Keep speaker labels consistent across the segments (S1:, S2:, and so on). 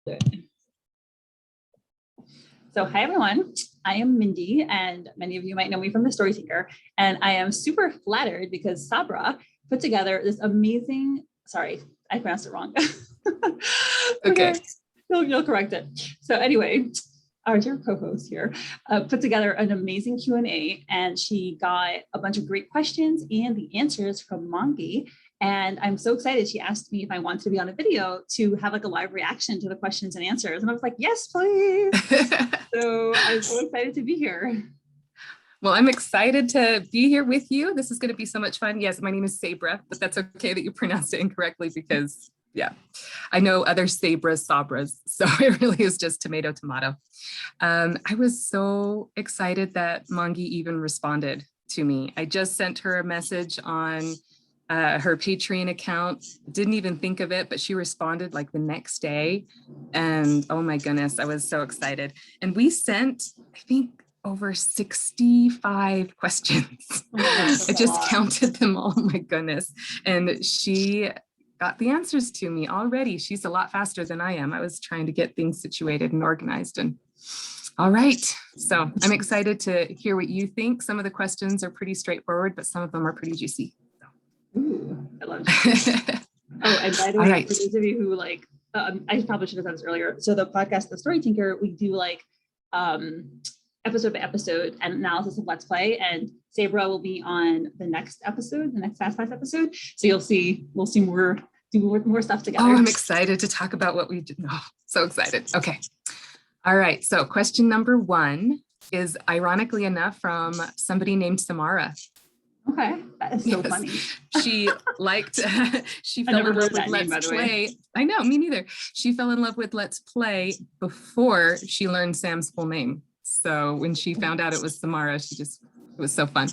S1: So hi everyone, I am Mindy and many of you might know me from The Story Tinker, and I am super flattered because Sabra put together this amazing, sorry, I pronounced it wrong.
S2: Okay.
S1: You'll correct it. So anyway, our dear co-host here put together an amazing Q&A, and she got a bunch of great questions and the answers from Mongie. And I'm so excited. She asked me if I wanted to be on a video to have like a live reaction to the questions and answers. And I was like, yes, please. So I'm so excited to be here.
S2: Well, I'm excited to be here with you. This is going to be so much fun. Yes, my name is Sabra, but that's okay that you pronounced it incorrectly because, yeah, I know other Sabras, so it really is just tomato. I was so excited that Mongie even responded to me. I just sent her a message on her Patreon account, didn't even think of it, but she responded like the next day. And oh my goodness, I was so excited. And we sent, I think, over 65 questions. I just counted them all, my goodness. And she got the answers to me already. She's a lot faster than I am. I was trying to get things situated and organized. And all right, so I'm excited to hear what you think. Some of the questions are pretty straightforward, but some of them are pretty juicy.
S1: Ooh, I love it. Oh, and by the way,
S2: Right.
S1: for those of you who like, I probably should have said this earlier. So the podcast, The Story Tinker, we do like episode by episode and analysis of Let's Play, and Sabra will be on the next episode, the next Fast Pass episode. So we'll see more stuff together.
S2: Oh, I'm excited to talk about what we did. Oh, so excited. Okay. All right. So question number 1 is ironically enough from somebody named Samara.
S1: Okay, that is so funny.
S2: She fell in love with Let's Play. I know, me neither. She fell in love with Let's Play before she learned Sam's full name. So when she found out it was Samara, it was so fun.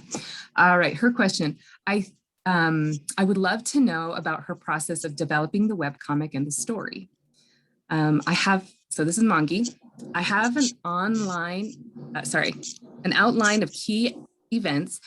S2: All right, her question. I would love to know about her process of developing the webcomic and the story. So this is Mongie. I have an outline of key events.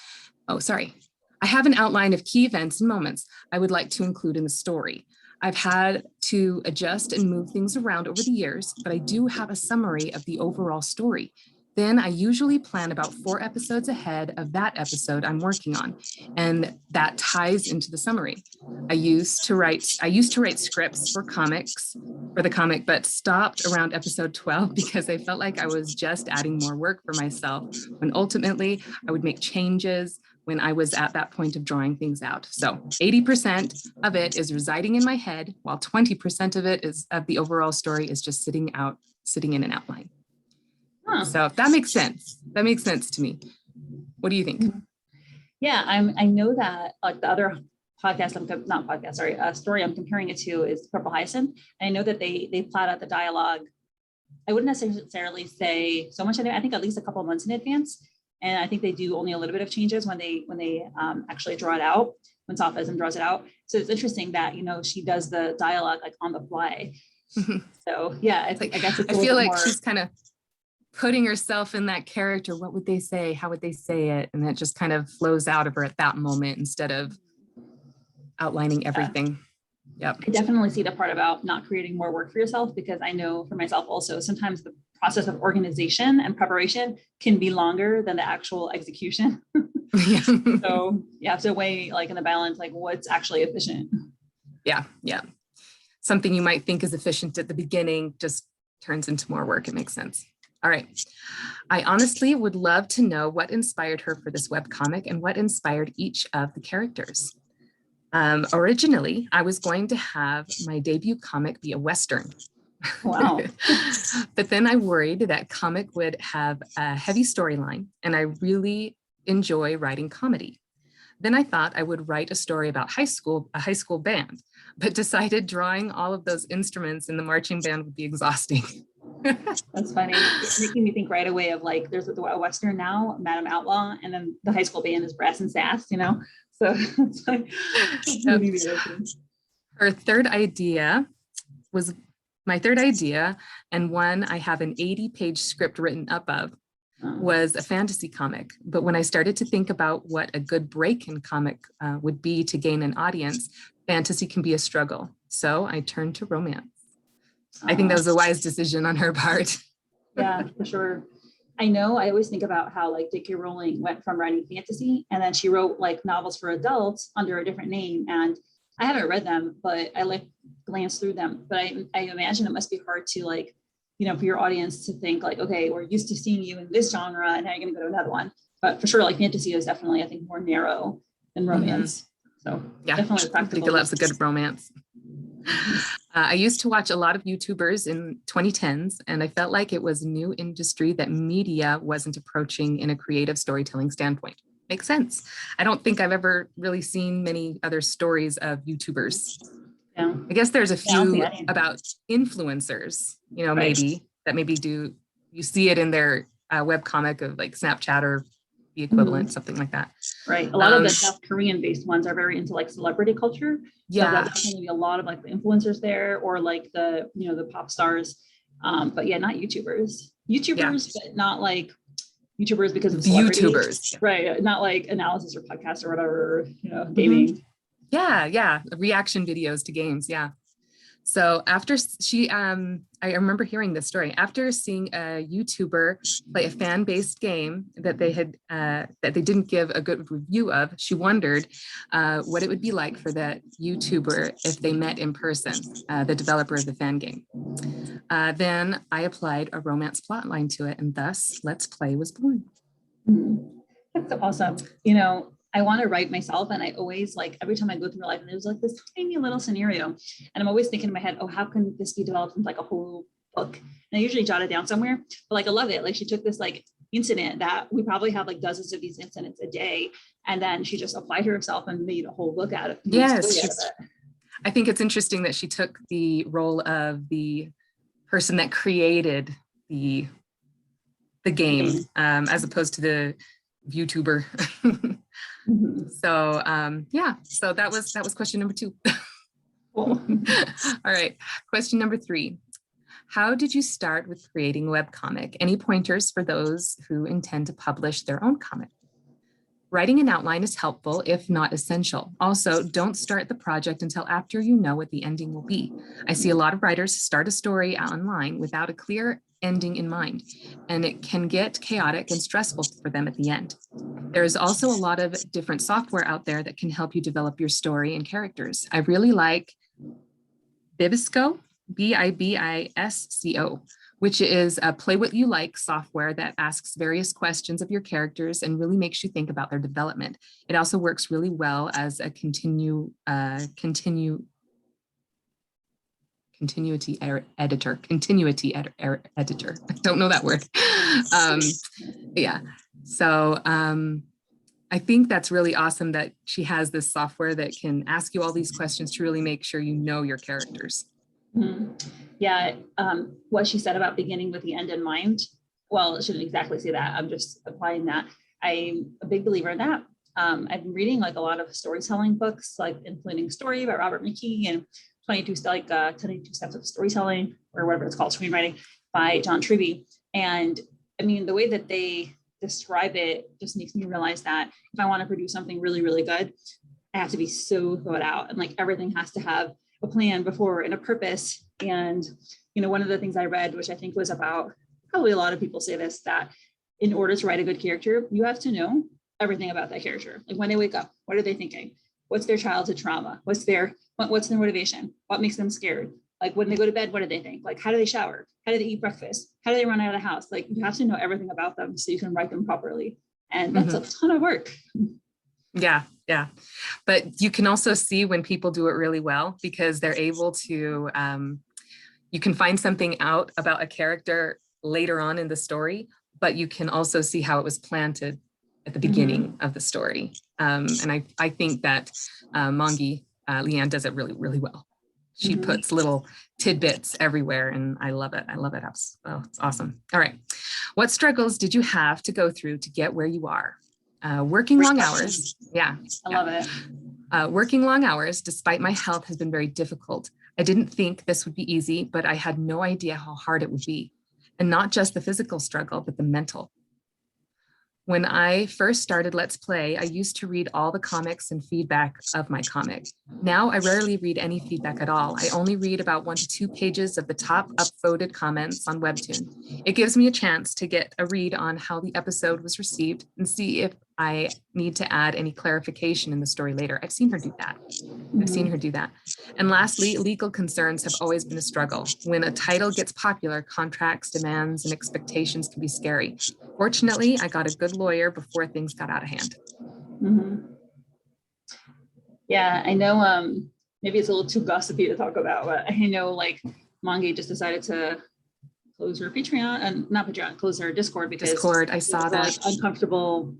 S2: I have an outline of key events and moments I would like to include in the story. I've had to adjust and move things around over the years, but I do have a summary of the overall story. Then I usually plan about 4 episodes ahead of that episode I'm working on, and that ties into the summary. I used to write scripts for the comic, but stopped around episode 12 because I felt like I was just adding more work for myself, when ultimately I would make changes when I was at that point of drawing things out. So 80% of it is residing in my head, while 20% of it of the overall story is just sitting in an outline. Huh. So if that makes sense. That makes sense to me. What do you think?
S1: Yeah, I know that like the other podcast, story I'm comparing it to is Purple Hyacinth. And I know that they plot out the dialogue. I wouldn't necessarily say so much. I think at least a couple of months in advance. And I think they do only a little bit of changes when they actually draw it out, when Sophism draws it out. So it's interesting that, she does the dialogue like on the fly. So yeah, I guess it's
S2: I feel like she's kind of putting herself in that character. What would they say? How would they say it? And that just kind of flows out of her at that moment instead of outlining everything. Yep.
S1: I definitely see the part about not creating more work for yourself, because I know for myself also, sometimes the process of organization and preparation can be longer than the actual execution.
S2: Yeah.
S1: So you have to weigh like in the balance, like what's actually efficient.
S2: Yeah. Something you might think is efficient at the beginning just turns into more work. It makes sense. All right. I honestly would love to know what inspired her for this webcomic and what inspired each of the characters. Originally, I was going to have my debut comic be a Western.
S1: Wow.
S2: But then I worried that comic would have a heavy storyline, and I really enjoy writing comedy. Then I thought I would write a story about a high school band, but decided drawing all of those instruments in the marching band would be exhausting.
S1: That's funny. It's making me think right away of like, there's a Western now, Madame Outlaw, and then the high school band is Brass and Sass, So it's like,
S2: Her third idea was my third idea, and one I have an 80-page script written up of, was a fantasy comic. But when I started to think about what a good break in comic would be to gain an audience, fantasy can be a struggle. So I turned to romance. I think that was a wise decision on her part.
S1: Yeah, for sure. I know I always think about how like J.K. Rowling went from writing fantasy and then she wrote like novels for adults under a different name. And I haven't read them, but I like glance through them. But I imagine it must be hard to like, you know, for your audience to think like, okay, we're used to seeing you in this genre and now you're going to go to another one. But for sure, like fantasy is definitely, I think, more narrow than romance. So
S2: yeah,
S1: definitely
S2: I think it loves a good romance. I used to watch a lot of YouTubers in 2010s, and I felt like it was a new industry that media wasn't approaching in a creative storytelling standpoint. Makes sense. I don't think I've ever really seen many other stories of YouTubers.
S1: Yeah.
S2: I guess there's a few
S1: Yeah.
S2: about influencers, you know,
S1: Right.
S2: maybe do, you see it in their webcomic of like Snapchat or the equivalent, something like that.
S1: Right. A lot of the South Korean based ones are very into like celebrity culture.
S2: Yeah.
S1: So that's definitely a lot of like the influencers there or like the, you know, the pop stars. But yeah, not YouTubers. But not like YouTubers because of celebrity.
S2: YouTubers.
S1: Right. Not like analysis or podcast or whatever, you know, gaming.
S2: Yeah. Reaction videos to games. Yeah. So after I remember hearing this story, after seeing a YouTuber play a fan-based game that they had, that they didn't give a good review of, she wondered what it would be like for that YouTuber if they met in person, the developer of the fan game. Then I applied a romance plotline to it, and thus Let's Play was born.
S1: That's so awesome. You know, I want to write myself, and I always like every time I go through life, and there's like this tiny little scenario, and I'm always thinking in my head, oh, how can this be developed into like a whole book? And I usually jot it down somewhere, but like I love it. Like she took this like incident that we probably have like dozens of these incidents a day, and then she just applied herself and made a whole book out of it.
S2: Yes, I think it's interesting that she took the role of the person that created the game as opposed to the YouTuber. So yeah, so that was question number 2. Cool. All right, question number 3. How did you start with creating a webcomic? Any pointers for those who intend to publish their own comic? Writing an outline is helpful, if not essential. Also, don't start the project until after you know what the ending will be. I see a lot of writers start a story online without a clear ending in mind, and it can get chaotic and stressful for them at the end. There is also a lot of different software out there that can help you develop your story and characters. I really like 𝗵𝗶𝗱, 𝗵𝗵𝗱, which is a play what you like software that asks various questions of your characters and really makes you think about their development. It also works really well as a continuity editor. I don't know that word. Yeah. So I think that's really awesome that she has this software that can ask you all these questions to really make sure you know your characters.
S1: Yeah, what she said about beginning with the end in mind, well, it shouldn't exactly say that. I'm just applying that. I'm a big believer in that. I've been reading like a lot of storytelling books, like Including Story by Robert McKee and 22 Steps of Storytelling, or whatever it's called, screenwriting by John Truby. And I mean, the way that they describe it just makes me realize that if I want to produce something really, really good, I have to be so thought out, and like everything has to have a plan before and a purpose. And, you know, one of the things I read, which I think was about, probably a lot of people say this, that in order to write a good character, you have to know everything about that character. Like when they wake up, what are they thinking? What's their childhood trauma? What's their motivation? What makes them scared? Like when they go to bed, what do they think? Like, how do they shower? How do they eat breakfast? How do they run out of the house? Like you have to know everything about them so you can write them properly. And that's a ton of work.
S2: Yeah. But you can also see when people do it really well, because they're able to, you can find something out about a character later on in the story, but you can also see how it was planted at the beginning of the story. And I think that Mongie, Leeanne, does it really, really well. She puts little tidbits everywhere, and I love it. Oh, it's awesome. All right. What struggles did you have to go through to get where you are? Working long hours. Yeah.
S1: I love it.
S2: Working long hours, despite my health, has been very difficult. I didn't think this would be easy, but I had no idea how hard it would be. And not just the physical struggle, but the mental. When I first started Let's Play, I used to read all the comics and feedback of my comic. Now I rarely read any feedback at all. I only read about 1 to 2 pages of the top upvoted comments on Webtoon. It gives me a chance to get a read on how the episode was received and see if I need to add any clarification in the story later. I've seen her do that. And lastly, legal concerns have always been a struggle. When a title gets popular, contracts, demands, and expectations can be scary. Fortunately, I got a good lawyer before things got out of hand.
S1: Yeah, I know maybe it's a little too gossipy to talk about, but I know like Mongie just decided to close her Patreon and not Patreon, close her Discord because
S2: I saw that.
S1: Like uncomfortable,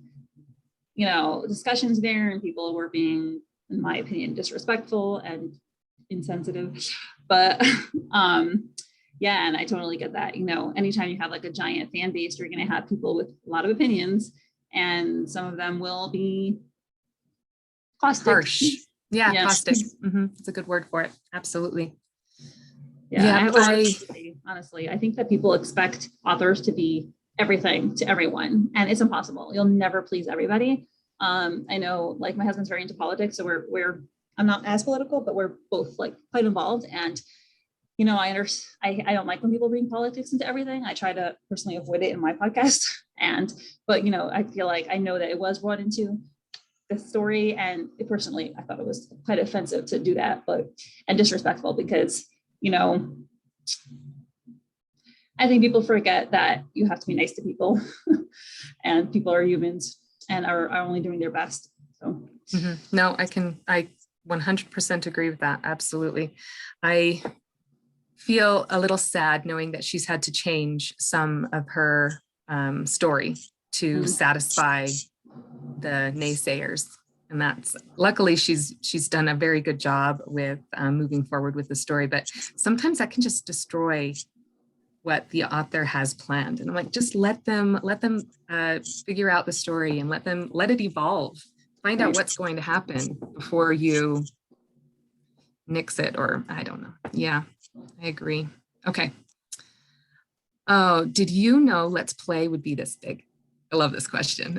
S1: discussions there, and people were being, in my opinion, disrespectful and insensitive. But yeah, and I totally get that. Anytime you have like a giant fan base, you're going to have people with a lot of opinions, and some of them will be caustic.
S2: Harsh. Yeah, caustic. It's a good word for it. Absolutely.
S1: Yeah, honestly, I think that people expect authors to be everything to everyone, and it's impossible. You'll never please everybody. I know, like, my husband's very into politics, so I'm not as political, but we're both like quite involved. And I don't like when people bring politics into everything. I try to personally avoid it in my podcast. But I feel like I know that it was brought into the story, and personally, I thought it was quite offensive to do that, and disrespectful because I think people forget that you have to be nice to people, and people are humans and are only doing their best. So
S2: no, I 100% agree with that. Absolutely. I feel a little sad knowing that she's had to change some of her story to satisfy the naysayers. And that's luckily she's done a very good job with moving forward with the story, but sometimes that can just destroy what the author has planned. And I'm like, just let them figure out the story and let it evolve. Find out what's going to happen before you nix it, or I don't know. Yeah, I agree. Okay. Oh, did you know Let's Play would be this big? I love this question.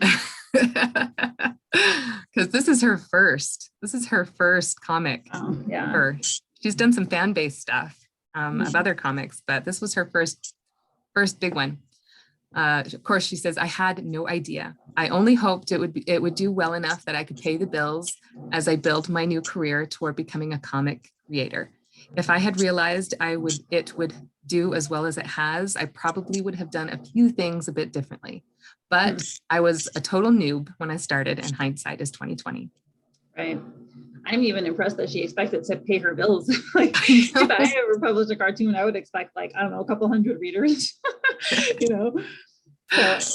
S2: Because this is her first comic.
S1: Oh, yeah.
S2: She's done some fan-based stuff of other comics, but this was her first big one. Of course, she says, I had no idea. I only hoped it would do well enough that I could pay the bills as I built my new career toward becoming a comic creator. If I had realized it would do as well as it has, I probably would have done a few things a bit differently. But I was a total noob when I started, and hindsight is 2020.
S1: Right. I'm even impressed that she expected to pay her bills. Like, if I ever published a cartoon, I would expect, like, I don't know, a couple hundred readers. So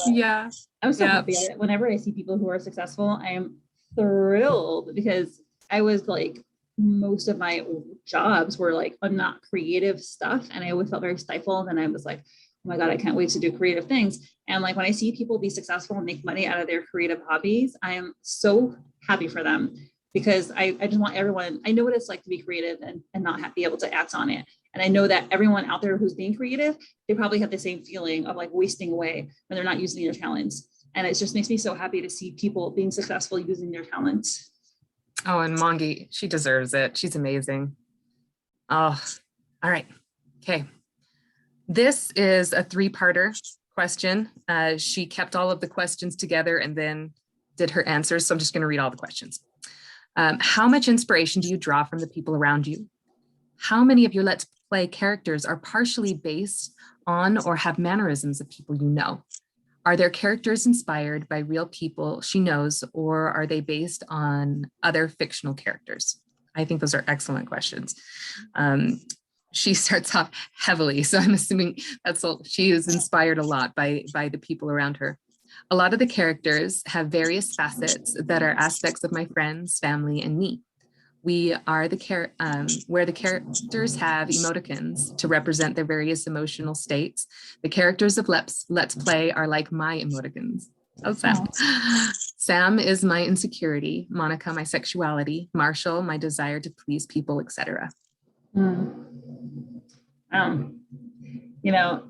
S2: yeah,
S1: I'm so happy. Whenever I see people who are successful, I am thrilled, because I was like, most of my jobs were like not creative stuff, and I always felt very stifled. And I was like, oh my God, I can't wait to do creative things. And like, when I see people be successful and make money out of their creative hobbies, I am so happy for them, because I just want everyone, I know what it's like to be creative and not be able to act on it. And I know that everyone out there who's being creative, they probably have the same feeling of like wasting away when they're not using their talents. And it just makes me so happy to see people being successful using their talents.
S2: Oh, and Mongie, she deserves it. She's amazing. Oh, all right. Okay. This is a 3-parter question. She kept all of the questions together and then did her answers. So I'm just going to read all the questions. How much inspiration do you draw from the people around you? How many of your Let's Play characters are partially based on or have mannerisms of people you know? Are their characters inspired by real people she knows, or are they based on other fictional characters? I think those are excellent questions. She starts off heavily, so I'm assuming she is inspired a lot by the people around her. A lot of the characters have various facets that are aspects of my friends, family, and me. We are where the characters have emoticons to represent their various emotional states. The characters of Let's Play are like my emoticons. Oh, Sam. Sam is my insecurity, Monica, my sexuality, Marshall, my desire to please people, etc.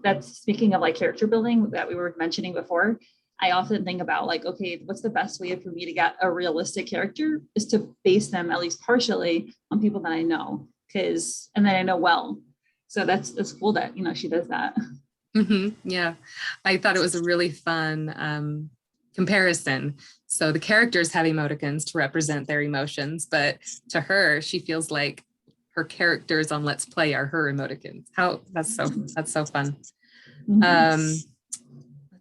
S1: That's speaking of like character building that we were mentioning before. I often think about like, okay, what's the best way for me to get a realistic character is to base them at least partially on people that I know, and that I know well. So that's cool that, she does that.
S2: Yeah, I thought it was a really fun comparison. So the characters have emoticons to represent their emotions, but to her, she feels like her characters on Let's Play are her emoticons. That's so fun. Let's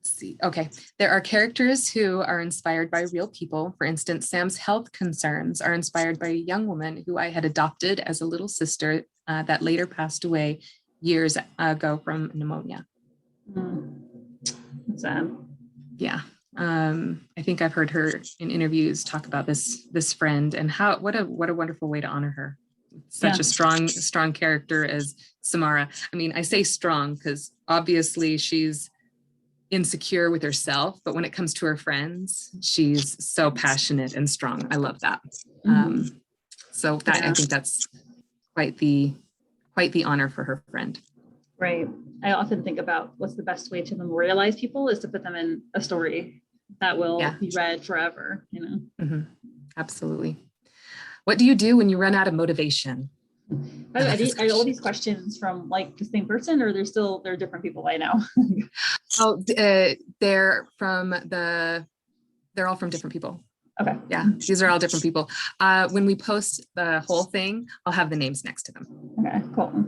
S2: see. Okay, there are characters who are inspired by real people. For instance, Sam's health concerns are inspired by a young woman who I had adopted as a little sister that later passed away years ago from pneumonia.
S1: Sad.
S2: Yeah. I think I've heard her in interviews talk about this friend and what a wonderful way to honor her. Such a strong character as Samara. I mean, I say strong because obviously she's insecure with herself, but when it comes to her friends, she's so passionate and strong. I love that. So that I think that's quite the honor for her friend.
S1: Right. I often think about what's the best way to memorialize people is to put them in a story that will be read forever,
S2: Absolutely. What do you do when you run out of motivation?
S1: Are all these questions from like the same person, or they're different people I know?
S2: They're all from different people.
S1: Okay.
S2: Yeah, these are all different people. When we post the whole thing, I'll have the names next to them.
S1: Okay, cool.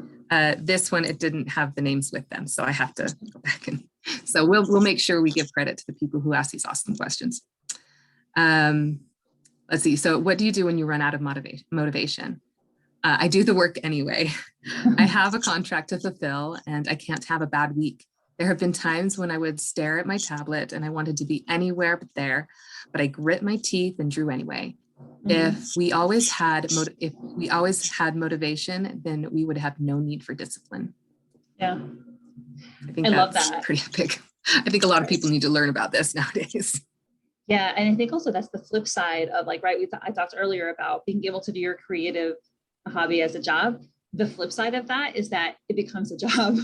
S2: This one, it didn't have the names with them, so I have to go back and so we'll make sure we give credit to the people who ask these awesome questions. Let's see. So what do you do when you run out of motivation? I do the work anyway. I have a contract to fulfill and I can't have a bad week. There have been times when I would stare at my tablet and I wanted to be anywhere but there, but I grit my teeth and drew anyway. If we always had motivation, then we would have no need for discipline.
S1: Yeah.
S2: I love that. Pretty epic. I think a lot of people need to learn about this nowadays.
S1: Yeah. And I think also that's the flip side of like, right, I talked earlier about being able to do your creative hobby as a job. The flip side of that is that it becomes a job.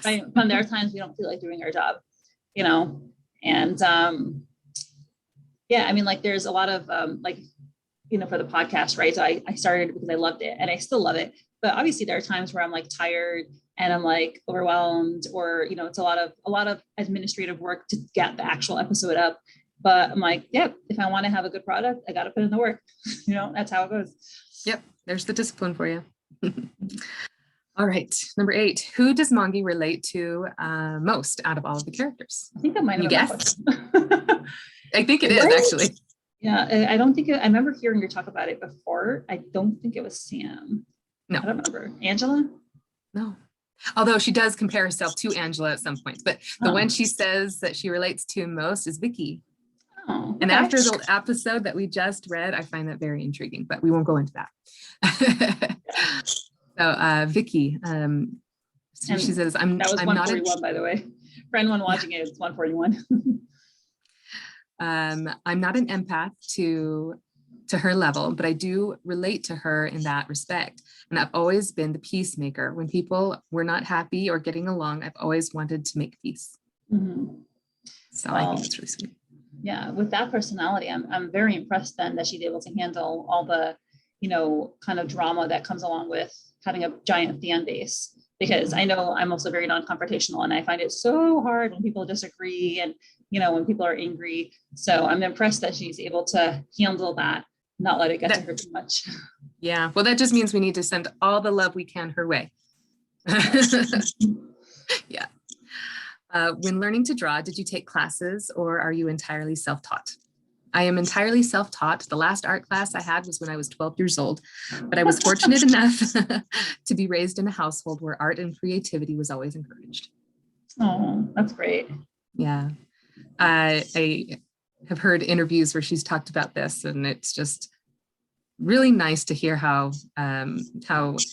S1: Right? When there are times we don't feel like doing our job, and I mean, like there's a lot of for the podcast, right? So I started because I loved it and I still love it. But obviously there are times where I'm like tired and I'm like overwhelmed, or, it's a lot of administrative work to get the actual episode up. But I'm like, if I want to have a good product, I got to put in the work. That's how it goes.
S2: Yep. There's the discipline for you. All right. Number 8, who does Mongie relate to most out of all of the characters?
S1: I think that might have
S2: guess. I think it is actually.
S1: Yeah, I don't think I remember hearing you talk about it before. I don't think it was Sam.
S2: No.
S1: I don't remember. Angela?
S2: No. Although she does compare herself to Angela at some point, but the one she says that she relates to most is Vicky.
S1: Oh, okay.
S2: And after the episode that we just read, I find that very intriguing, but we won't go into that. So Vicky, she says, that was
S1: 141, by the way. For anyone watching it, it's 141.
S2: I'm not an empath to her level, but I do relate to her in that respect. And I've always been the peacemaker. When people were not happy or getting along, I've always wanted to make peace. So I think it's really sweet.
S1: Yeah, with that personality, I'm very impressed then that she's able to handle all the, kind of drama that comes along with having a giant fan base. Because I know I'm also very non-confrontational and I find it so hard when people disagree and, when people are angry. So I'm impressed that she's able to handle that, not let it get to her too much.
S2: Yeah, well, that just means we need to send all the love we can her way. Yeah. When learning to draw, did you take classes or are you entirely self-taught? I am entirely self-taught. The last art class I had was when I was 12 years old, but I was fortunate enough to be raised in a household where art and creativity was always encouraged.
S1: Oh, that's great.
S2: Yeah. I have heard interviews where she's talked about this, and it's just really nice to hear how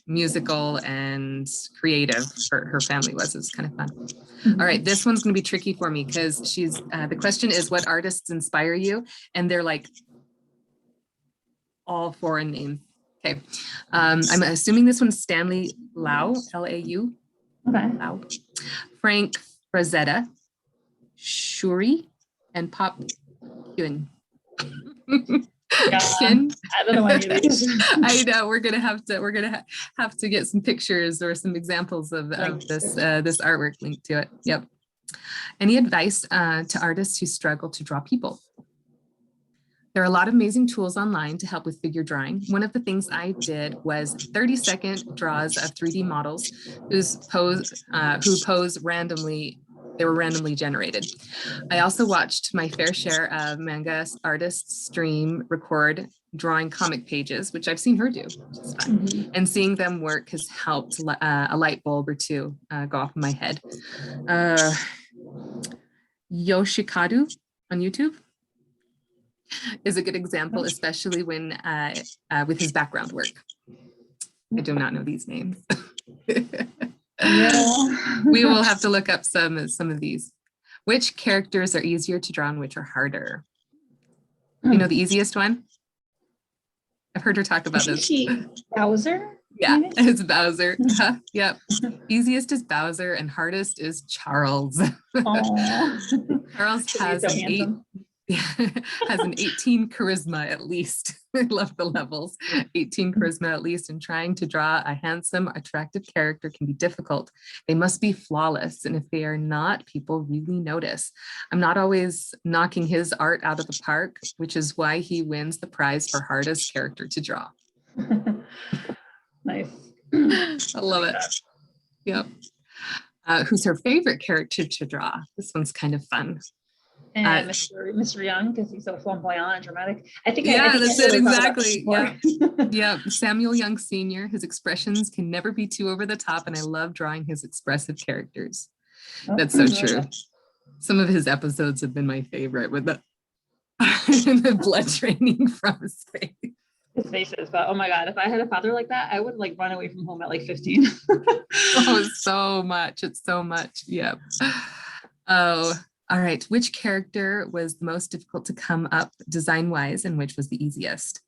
S2: musical and creative her family was. It's kind of fun. All right, this one's going to be tricky for me because she's the question is, what artists inspire you? And they're like all foreign names. Okay, I'm assuming this one's Stanley Lau, Lau.
S1: Okay.
S2: Lau. Frank Frazetta, Shuri, and 𝗵𝗶𝗱.
S1: Yeah, I don't know any of these.
S2: I know we're gonna have to get some pictures or some examples of this this artwork linked to it. Yep. Any advice to artists who struggle to draw people? There are a lot of amazing tools online to help with figure drawing. One of the things I did was 30-second draws of 3D models who pose randomly. They were randomly generated. I also watched my fair share of manga artists stream, record, drawing comic pages, which I've seen her do, which is fun. And seeing them work has helped a light bulb or two go off in my head. 𝗏𝗏𝗃𝗏 on YouTube is a good example, especially when with his background work. I do not know these names.
S1: Yeah.
S2: We will have to look up some of these. Which characters are easier to draw and which are harder? You know the easiest one? I've heard her talk about this.
S1: Bowser?
S2: Yeah,
S1: maybe?
S2: it's Bowser. Yep. Easiest is Bowser and hardest is Charles. Charles has an 18 charisma at least. I love the levels. 18 charisma at least, and trying to draw a handsome, attractive character can be difficult. They must be flawless, and if they are not, people really notice. I'm not always knocking his art out of the park, which is why he wins the prize for hardest character to draw.
S1: Nice.
S2: I love it. Yep. Who's her favorite character to draw? This one's kind of fun.
S1: And Mr. Young, because he's so flamboyant and dramatic. I think
S2: that's it exactly. Yeah. Yeah. Samuel Young Sr. His expressions can never be too over the top, and I love drawing his expressive characters. That's so true. Some of his episodes have been my favorite with the the blood draining from his face.
S1: His faces, but oh my god, if I had a father like that, I would like run away from home at like 15.
S2: Oh, so much. It's so much. Yep. Oh. All right, which character was the most difficult to come up design-wise and which was the easiest?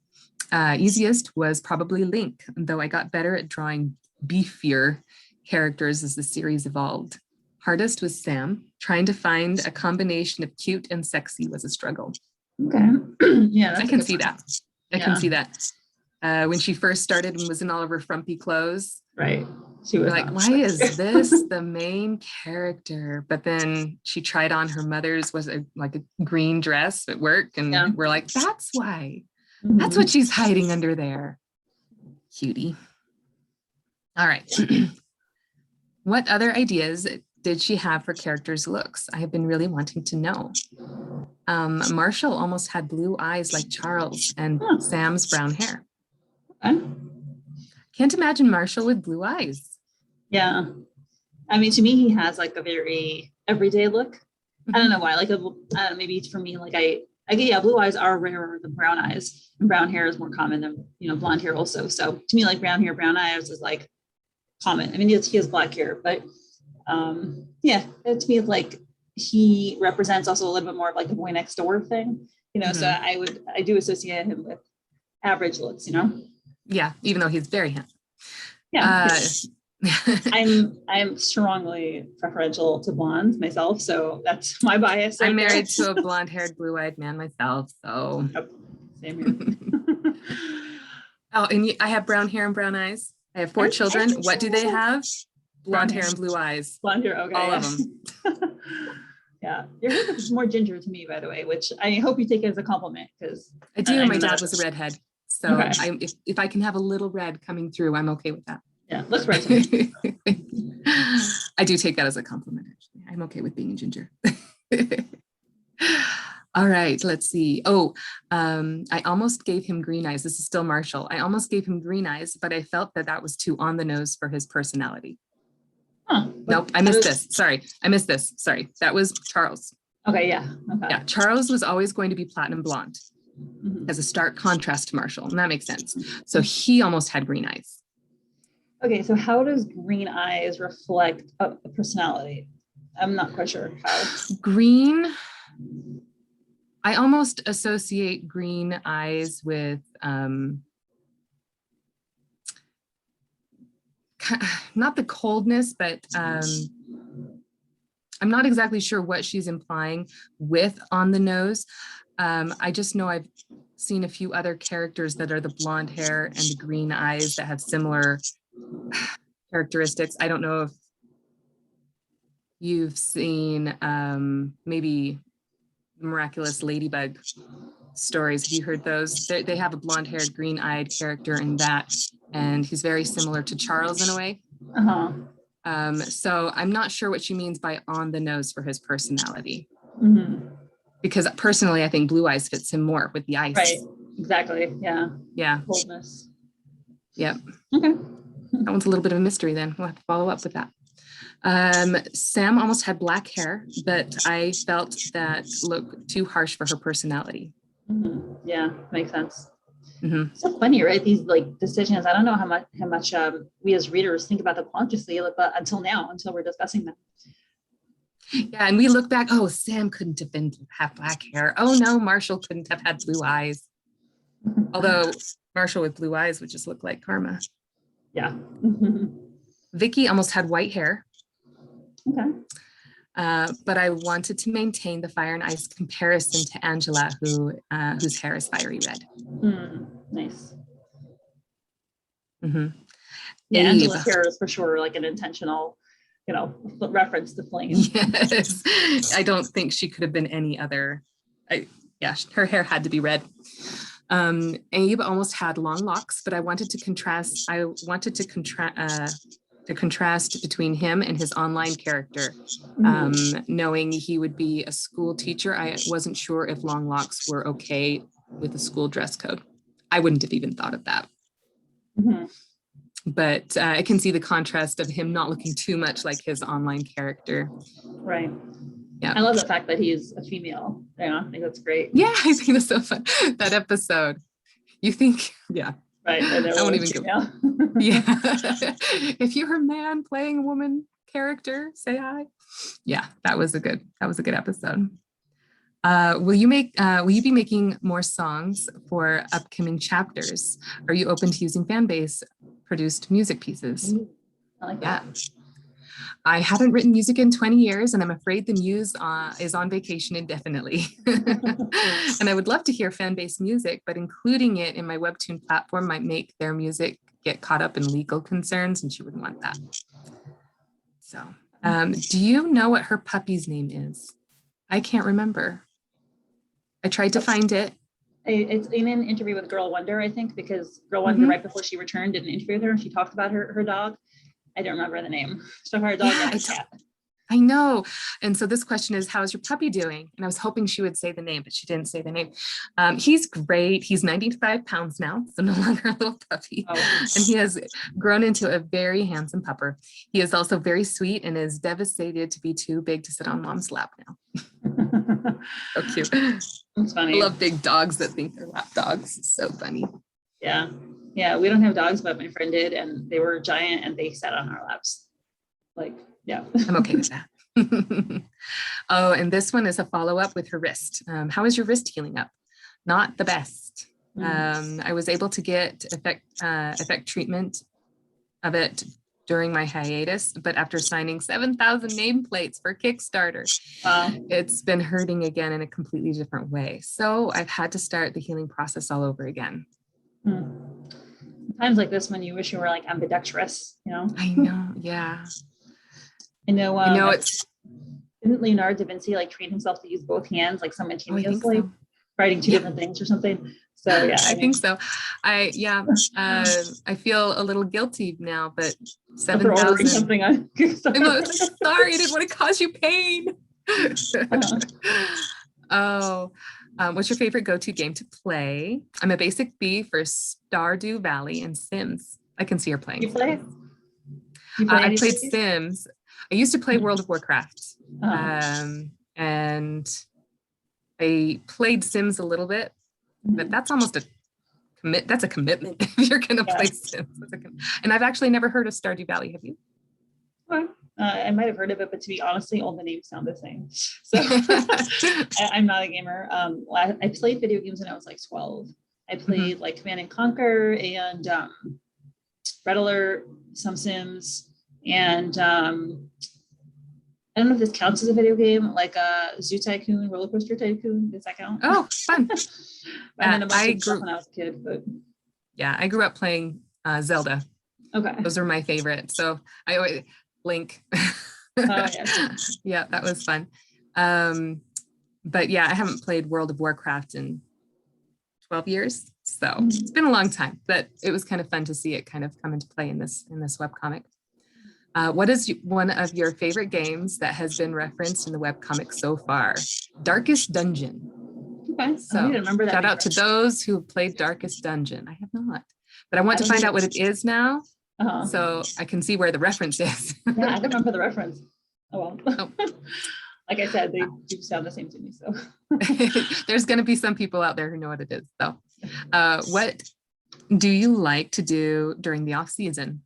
S2: Easiest was probably Link, though I got better at drawing beefier characters as the series evolved. Hardest was Sam. Trying to find a combination of cute and sexy was a struggle.
S1: Okay. Yeah,
S2: I can see that. I can see that. When she first started and was in all of her frumpy clothes.
S1: Right. She was
S2: like, why is this the main character? But then she tried on her mother's like a green dress at work, and we're like, that's why. That's what she's hiding under there. Cutie. All right. What other ideas did she have for characters' looks? I have been really wanting to know. Marshall almost had blue eyes like Charles, and Sam's brown hair. Can't imagine Marshall with blue eyes.
S1: Yeah. I mean, to me, he has like a very everyday look. I don't know why. Like, maybe it's for me, like I get, blue eyes are rarer than brown eyes, and brown hair is more common than, blonde hair also. So to me, like brown hair, brown eyes is like common. I mean, he has black hair, but yeah, to me, like he represents also a little bit more of like a boy next door thing, so I do associate him with average looks,
S2: Yeah, even though he's very handsome.
S1: Yeah. I'm strongly preferential to blondes myself, so that's my bias.
S2: I'm married to a blonde-haired, blue-eyed man myself, so.
S1: Yep. Same here.
S2: Oh, and I have brown hair and brown eyes. I have 4 children. What do they have? Blonde hair and blue eyes.
S1: Blonde hair, okay.
S2: All of them.
S1: Yeah, your hair is more ginger to me, by the way, which I hope you take it as a compliment, because
S2: I do. My dad was a redhead, so
S1: okay.
S2: if I can have a little red coming through, I'm okay with that.
S1: Yeah, looks right to me.
S2: I do take that as a compliment, actually. I'm okay with being a ginger. All right, let's see. Oh, I almost gave him green eyes. This is still Marshall. I almost gave him green eyes, but I felt that was too on the nose for his personality.
S1: Huh.
S2: Nope, I missed this. Sorry, I missed this. Sorry, that was Charles.
S1: Okay, yeah. Okay.
S2: Yeah, Charles was always going to be platinum blonde as a stark contrast to Marshall, and that makes sense. So he almost had green eyes.
S1: Okay, so how does green eyes reflect a personality? I'm not quite sure how.
S2: Green, I almost associate green eyes with not the coldness, but I'm not exactly sure what she's implying with on the nose. I just know I've seen a few other characters that are the blonde hair and the green eyes that have similar characteristics. I don't know if you've seen maybe Miraculous Ladybug stories. Have you heard those? They have a blonde haired, green eyed character in that. And he's very similar to Charles in a way. So I'm not sure what she means by on the nose for his personality. Because personally, I think blue eyes fits him more with the ice.
S1: Right. Exactly. Yeah.
S2: Yeah.
S1: Boldness.
S2: Yep.
S1: Okay.
S2: That one's a little bit of a mystery then. We'll have to follow up with that. Sam almost had black hair, but I felt that looked too harsh for her personality.
S1: Yeah, makes sense. So funny, right? These like decisions. I don't know how much we as readers think about them consciously, but until we're discussing them.
S2: Yeah, and we look back. Oh, Sam couldn't have black hair. Oh no, Marshall couldn't have had blue eyes. Although Marshall with blue eyes would just look like Karma.
S1: Yeah.
S2: Vicky almost had white hair.
S1: Okay.
S2: But I wanted to maintain the fire and ice comparison to Angela, whose hair is fiery red.
S1: Nice.
S2: Yeah,
S1: Angela's hair is for sure like an intentional, reference to flame.
S2: Yes, I don't think she could have been any other. Her hair had to be red. Abe almost had long locks, but I wanted to contrast. The contrast between him and his online character. Knowing he would be a school teacher, I wasn't sure if long locks were okay with the school dress code. I wouldn't have even thought of that. But I can see the contrast of him not looking too much like his online character.
S1: Right.
S2: Yeah.
S1: I love the fact that he's a female. Yeah, I think that's great.
S2: Yeah, I think that's so fun. That episode. You think, yeah.
S1: Right.
S2: I won't even go. Yeah. If you're a man playing a woman character, say hi. Yeah, that was a good episode. Will you be making more songs for upcoming chapters? Are you open to using fan base produced music pieces?
S1: I like that.
S2: I haven't written music in 20 years, and I'm afraid the muse is on vacation indefinitely. And I would love to hear fan-based music, but including it in my Webtoon platform might make their music get caught up in legal concerns, and she wouldn't want that. So, do you know what her puppy's name is? I can't remember. I tried to find it.
S1: It's in an interview with Girl Wonder, I think, because Girl Wonder, right before she returned, did an interview with her, and she talked about her dog. I don't remember the name. So her dog and a cat.
S2: I know. And so this question is, how's your puppy doing? And I was hoping she would say the name, but she didn't say the name. He's great. He's 95 pounds now, so no longer a little puppy. Oh. And he has grown into a very handsome pupper. He is also very sweet and is devastated to be too big to sit on mom's lap now. So cute.
S1: That's funny.
S2: I love big dogs that think they're lap dogs. It's so funny.
S1: Yeah. Yeah, we don't have dogs, but my friend did, and they were giant and they sat on our laps. Like, yeah.
S2: I'm okay with that. Oh, and this one is a follow-up with her wrist. How is your wrist healing up? Not the best. I was able to get effect treatment of it during my hiatus, but after signing 7,000 nameplates for Kickstarter, it's been hurting again in a completely different way. So I've had to start the healing process all over again.
S1: Times like this when you wish you were like ambidextrous,
S2: I know, yeah.
S1: I know it's didn't Leonardo da Vinci like train himself to use both hands like simultaneously, writing two different things or something? So yeah,
S2: I think so. I feel a little guilty now, but 7,000
S1: something on Kickstarter.
S2: I'm sorry, I didn't want to cause you pain. Oh. What's your favorite go-to game to play? I'm a basic B for Stardew Valley and Sims. I can see her playing.
S1: You play
S2: I played Sims. I used to play World of Warcraft. And I played Sims a little bit, but that's almost that's a commitment if you're going to play Sims. And I've actually never heard of Stardew Valley. Have you?
S1: I might have heard of it, but to be honestly, all the names sound the same. So I'm not a gamer. I played video games when I was like 12. I played like Command and Conquer and Red Alert, some Sims, and I don't know if this counts as a video game, like a Zoo Tycoon, Roller Coaster Tycoon. Does that count?
S2: Oh, fun.
S1: And then a bunch of stuff when I was a kid. But
S2: yeah, I grew up playing Zelda.
S1: okay.
S2: Those are my favorite. So I always Link.
S1: Oh, yeah.
S2: Yeah, that was fun. But yeah, I haven't played World of Warcraft in 12 years. So it's been a long time, but it was kind of fun to see it kind of come into play in this webcomic. What is one of your favorite games that has been referenced in the webcomic so far? Darkest Dungeon.
S1: Okay.
S2: So
S1: I need to remember that.
S2: shout out to those who have played Darkest Dungeon. I have not, but I want to find out what it is now. So I can see where the reference is.
S1: Yeah, I don't remember the reference. Oh well. Oh. Like I said, they do sound the same to me. So
S2: there's going to be some people out there who know what it is. So what do you like to do during the off season?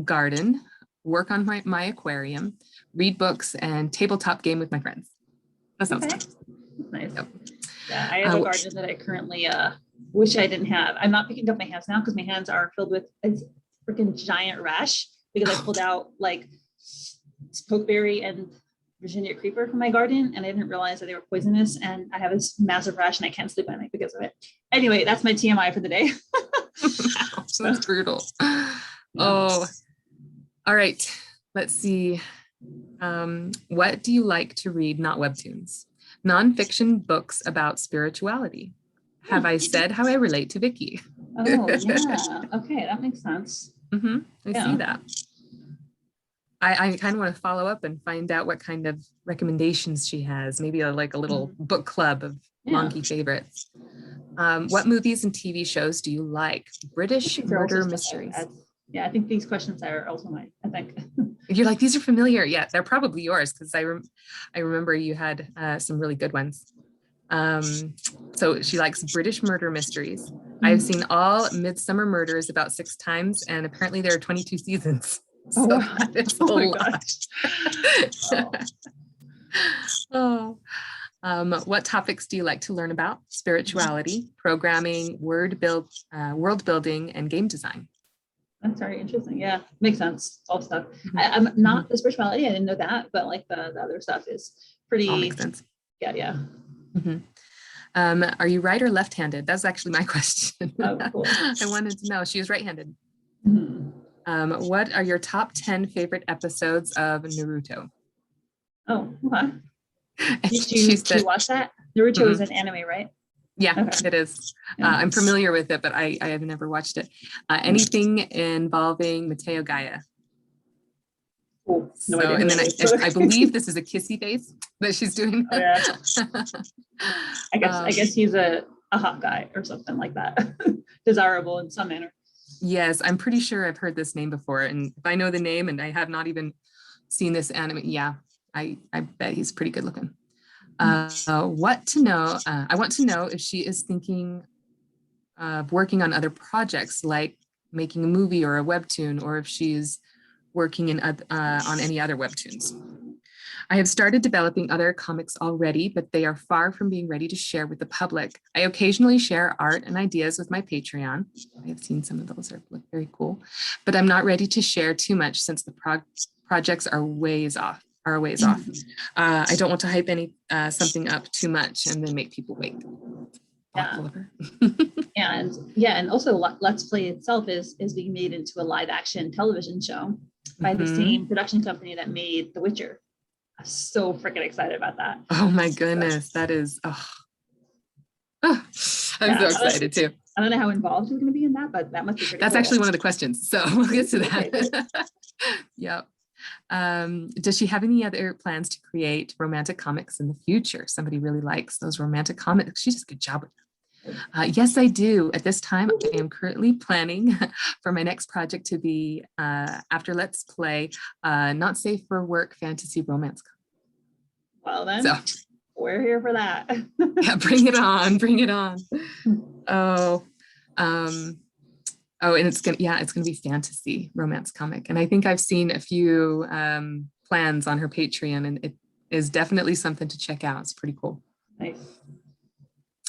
S2: Garden, work on my aquarium, read books, and tabletop game with my friends. That sounds fun.
S1: Nice. Yep. Yeah, I have a garden that I currently wish I didn't have. I'm not picking up my hands now because my hands are filled with a freaking giant rash because I pulled out like pokeberry and Virginia creeper from my garden and I didn't realize that they were poisonous and I have this massive rash and I can't sleep at night because of it. Anyway, that's my TMI for the day.
S2: Wow, that's brutal. Oh, all right. Let's see. What do you like to read? Not webtoons. Nonfiction books about spirituality. Have I said how I relate to Vicky?
S1: Oh, yeah. Okay, that makes sense.
S2: I see that. I kind of want to follow up and find out what kind of recommendations she has. Maybe like a little book club of Mongie favorites. What movies and TV shows do you like? British murder mysteries.
S1: Yeah, I think these questions are also mine, I think.
S2: You're like, these are familiar. Yeah, they're probably yours because I remember you had some really good ones. So she likes British murder mysteries. I've seen all Midsummer Murders about 6 times, and apparently there are 22 seasons. So it's a lot. What topics do you like to learn about? Spirituality, programming, world building, and game design.
S1: That's very interesting. Yeah, makes sense. All stuff. I'm not the spirituality. I didn't know that, but like the other stuff is pretty.
S2: All makes sense.
S1: Yeah.
S2: Are you right or left-handed? That's actually my question.
S1: Oh, cool.
S2: I wanted to know. She was right-handed. What are your top 10 favorite episodes of Naruto?
S1: Oh, okay. Did you watch that? Naruto is an anime, right?
S2: Yeah, it is. I'm familiar with it, but I have never watched it. Anything involving 𝗵𝗲𝗍𝗬.
S1: Cool. No idea.
S2: And then I believe this is a kissy face that she's doing.
S1: Oh, yeah. I guess he's a hot guy or something like that. Desirable in some manner.
S2: Yes, I'm pretty sure I've heard this name before. And if I know the name and I have not even seen this anime, yeah, I bet he's pretty good looking. I want to know if she is thinking of working on other projects like making a movie or a webtoon, or if she's working on any other webtoons. I have started developing other comics already, but they are far from being ready to share with the public. I occasionally share art and ideas with my Patreon. I have seen some of those look very cool, but I'm not ready to share too much since the projects are ways off. I don't want to hype something up too much and then make people wait.
S1: Yeah. and also Let's Play itself is being made into a live action television show by the same production company that made The Witcher. I'm so freaking excited about that.
S2: Oh my goodness, that is I'm so excited too.
S1: I don't know how involved you're going to be in that, but that must be pretty
S2: That's
S1: cool.
S2: actually one of the questions, so we'll get to that. Yep. Does she have any other plans to create romantic comics in the future? Somebody really likes those romantic comics. She does a good job with them. Yes, I do. At this time, I am currently planning for my next project to be after Let's Play, not safe for work fantasy romance.
S1: Well then, we're here for that.
S2: Yeah, bring it on, bring it on. And it's gonna be fantasy romance comic. And I think I've seen a few plans on her Patreon, and it is definitely something to check out. It's pretty cool.
S1: Nice.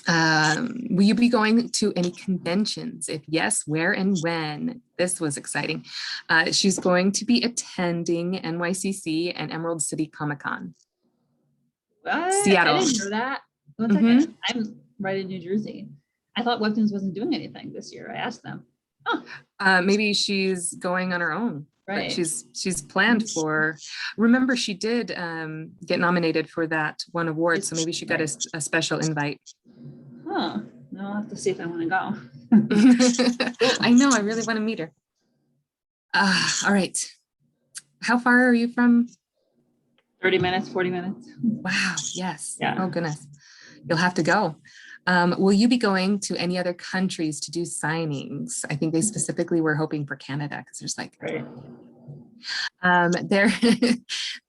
S2: Will you be going to any conventions? If yes, where and when? This was exciting. She's going to be attending NYCC and Emerald City Comic Con.
S1: What?
S2: Seattle.
S1: I didn't know that. One second. I'm right in New Jersey. I thought Webtoons wasn't doing anything this year. I asked them. Oh.
S2: Maybe she's going on her own.
S1: Right.
S2: But she's planned for. Remember, she did get nominated for that one award, so maybe she got a special invite.
S1: Huh. No, I'll have to see if I want to go.
S2: I know. I really want to meet her. All right. How far are you from?
S1: 30 minutes, 40 minutes.
S2: Wow. Yes.
S1: Yeah.
S2: Oh, goodness. You'll have to go. Will you be going to any other countries to do signings? I think they specifically were hoping for Canada because there's like,
S1: right.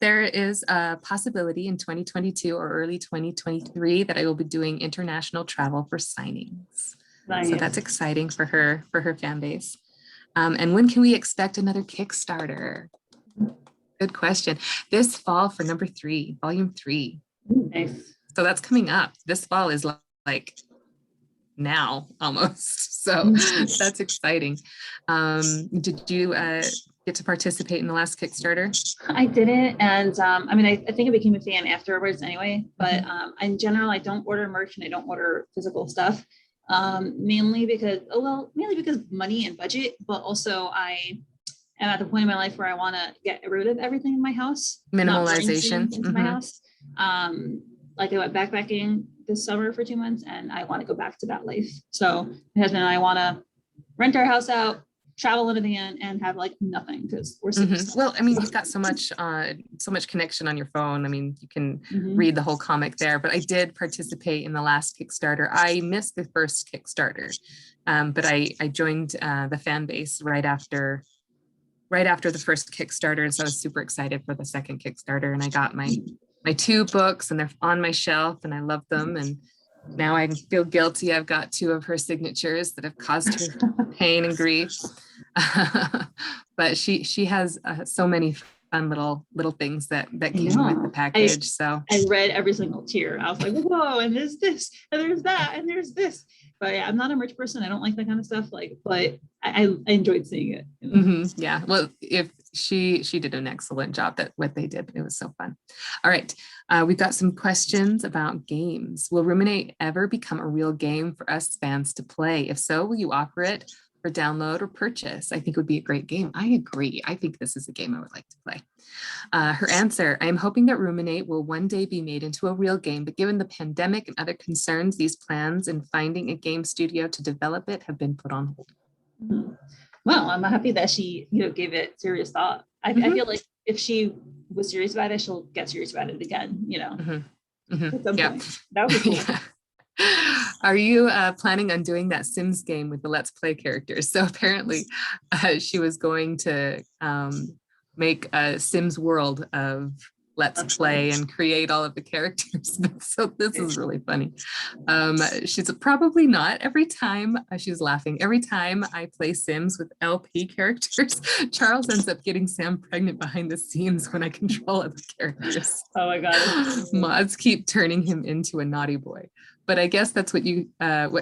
S2: There is a possibility in 2022 or early 2023 that I will be doing international travel for signings.
S1: Nice.
S2: So that's exciting for her fan base. And when can we expect another Kickstarter? Good question. This fall for number 3, volume 3.
S1: Nice.
S2: So that's coming up. This fall is like now almost. So that's exciting. Did you get to participate in the last Kickstarter?
S1: I didn't. And I mean, I think I became a fan afterwards anyway, but in general, I don't order merch and I don't order physical stuff. Mainly because money and budget, but also I am at the point in my life where I want to get rid of everything in my house.
S2: Minimalization.
S1: Into my house. Like I went backpacking this summer for 2 months and I want to go back to that life. So my husband and I want to rent our house out, travel into the end and have like nothing because we're
S2: well, I mean, you've got so much connection on your phone. I mean, you can read the whole comic there, but I did participate in the last Kickstarter. I missed the first Kickstarter, but I joined the fan base right after the first Kickstarter. And so I was super excited for the second Kickstarter and I got my 2 books and they're on my shelf and I love them. And now I feel guilty. I've got 2 of her signatures that have caused her pain and grief. But she has so many fun little things that came with the package. So
S1: I read every single tier. I was like, whoa, and there's this, and there's that, and there's this. But yeah, I'm not a merch person. I don't like that kind of stuff. But I enjoyed seeing it.
S2: Yeah. Well, if she did an excellent job at what they did. It was so fun. All right. We've got some questions about games. Will Ruminate ever become a real game for us fans to play? If so, will you offer it for download or purchase? I think it would be a great game. I agree. I think this is a game I would like to play. Her answer, I am hoping that Ruminate will one day be made into a real game, but given the pandemic and other concerns, these plans in finding a game studio to develop it have been put on hold.
S1: Well, I'm happy that she, gave it serious thought. I feel like if she was serious about it, she'll get serious about it again, At some point. That would be cool.
S2: Yeah. Are you planning on doing that Sims game with the Let's Play characters? So apparently she was going to make a Sims world of Let's Play and create all of the characters. So this is really funny. She's probably not. Every time, she's laughing, every time I play Sims with LP characters, Charles ends up getting Sam pregnant behind the scenes when I control other characters.
S1: Oh my God.
S2: Mods keep turning him into a naughty boy. But I guess that's what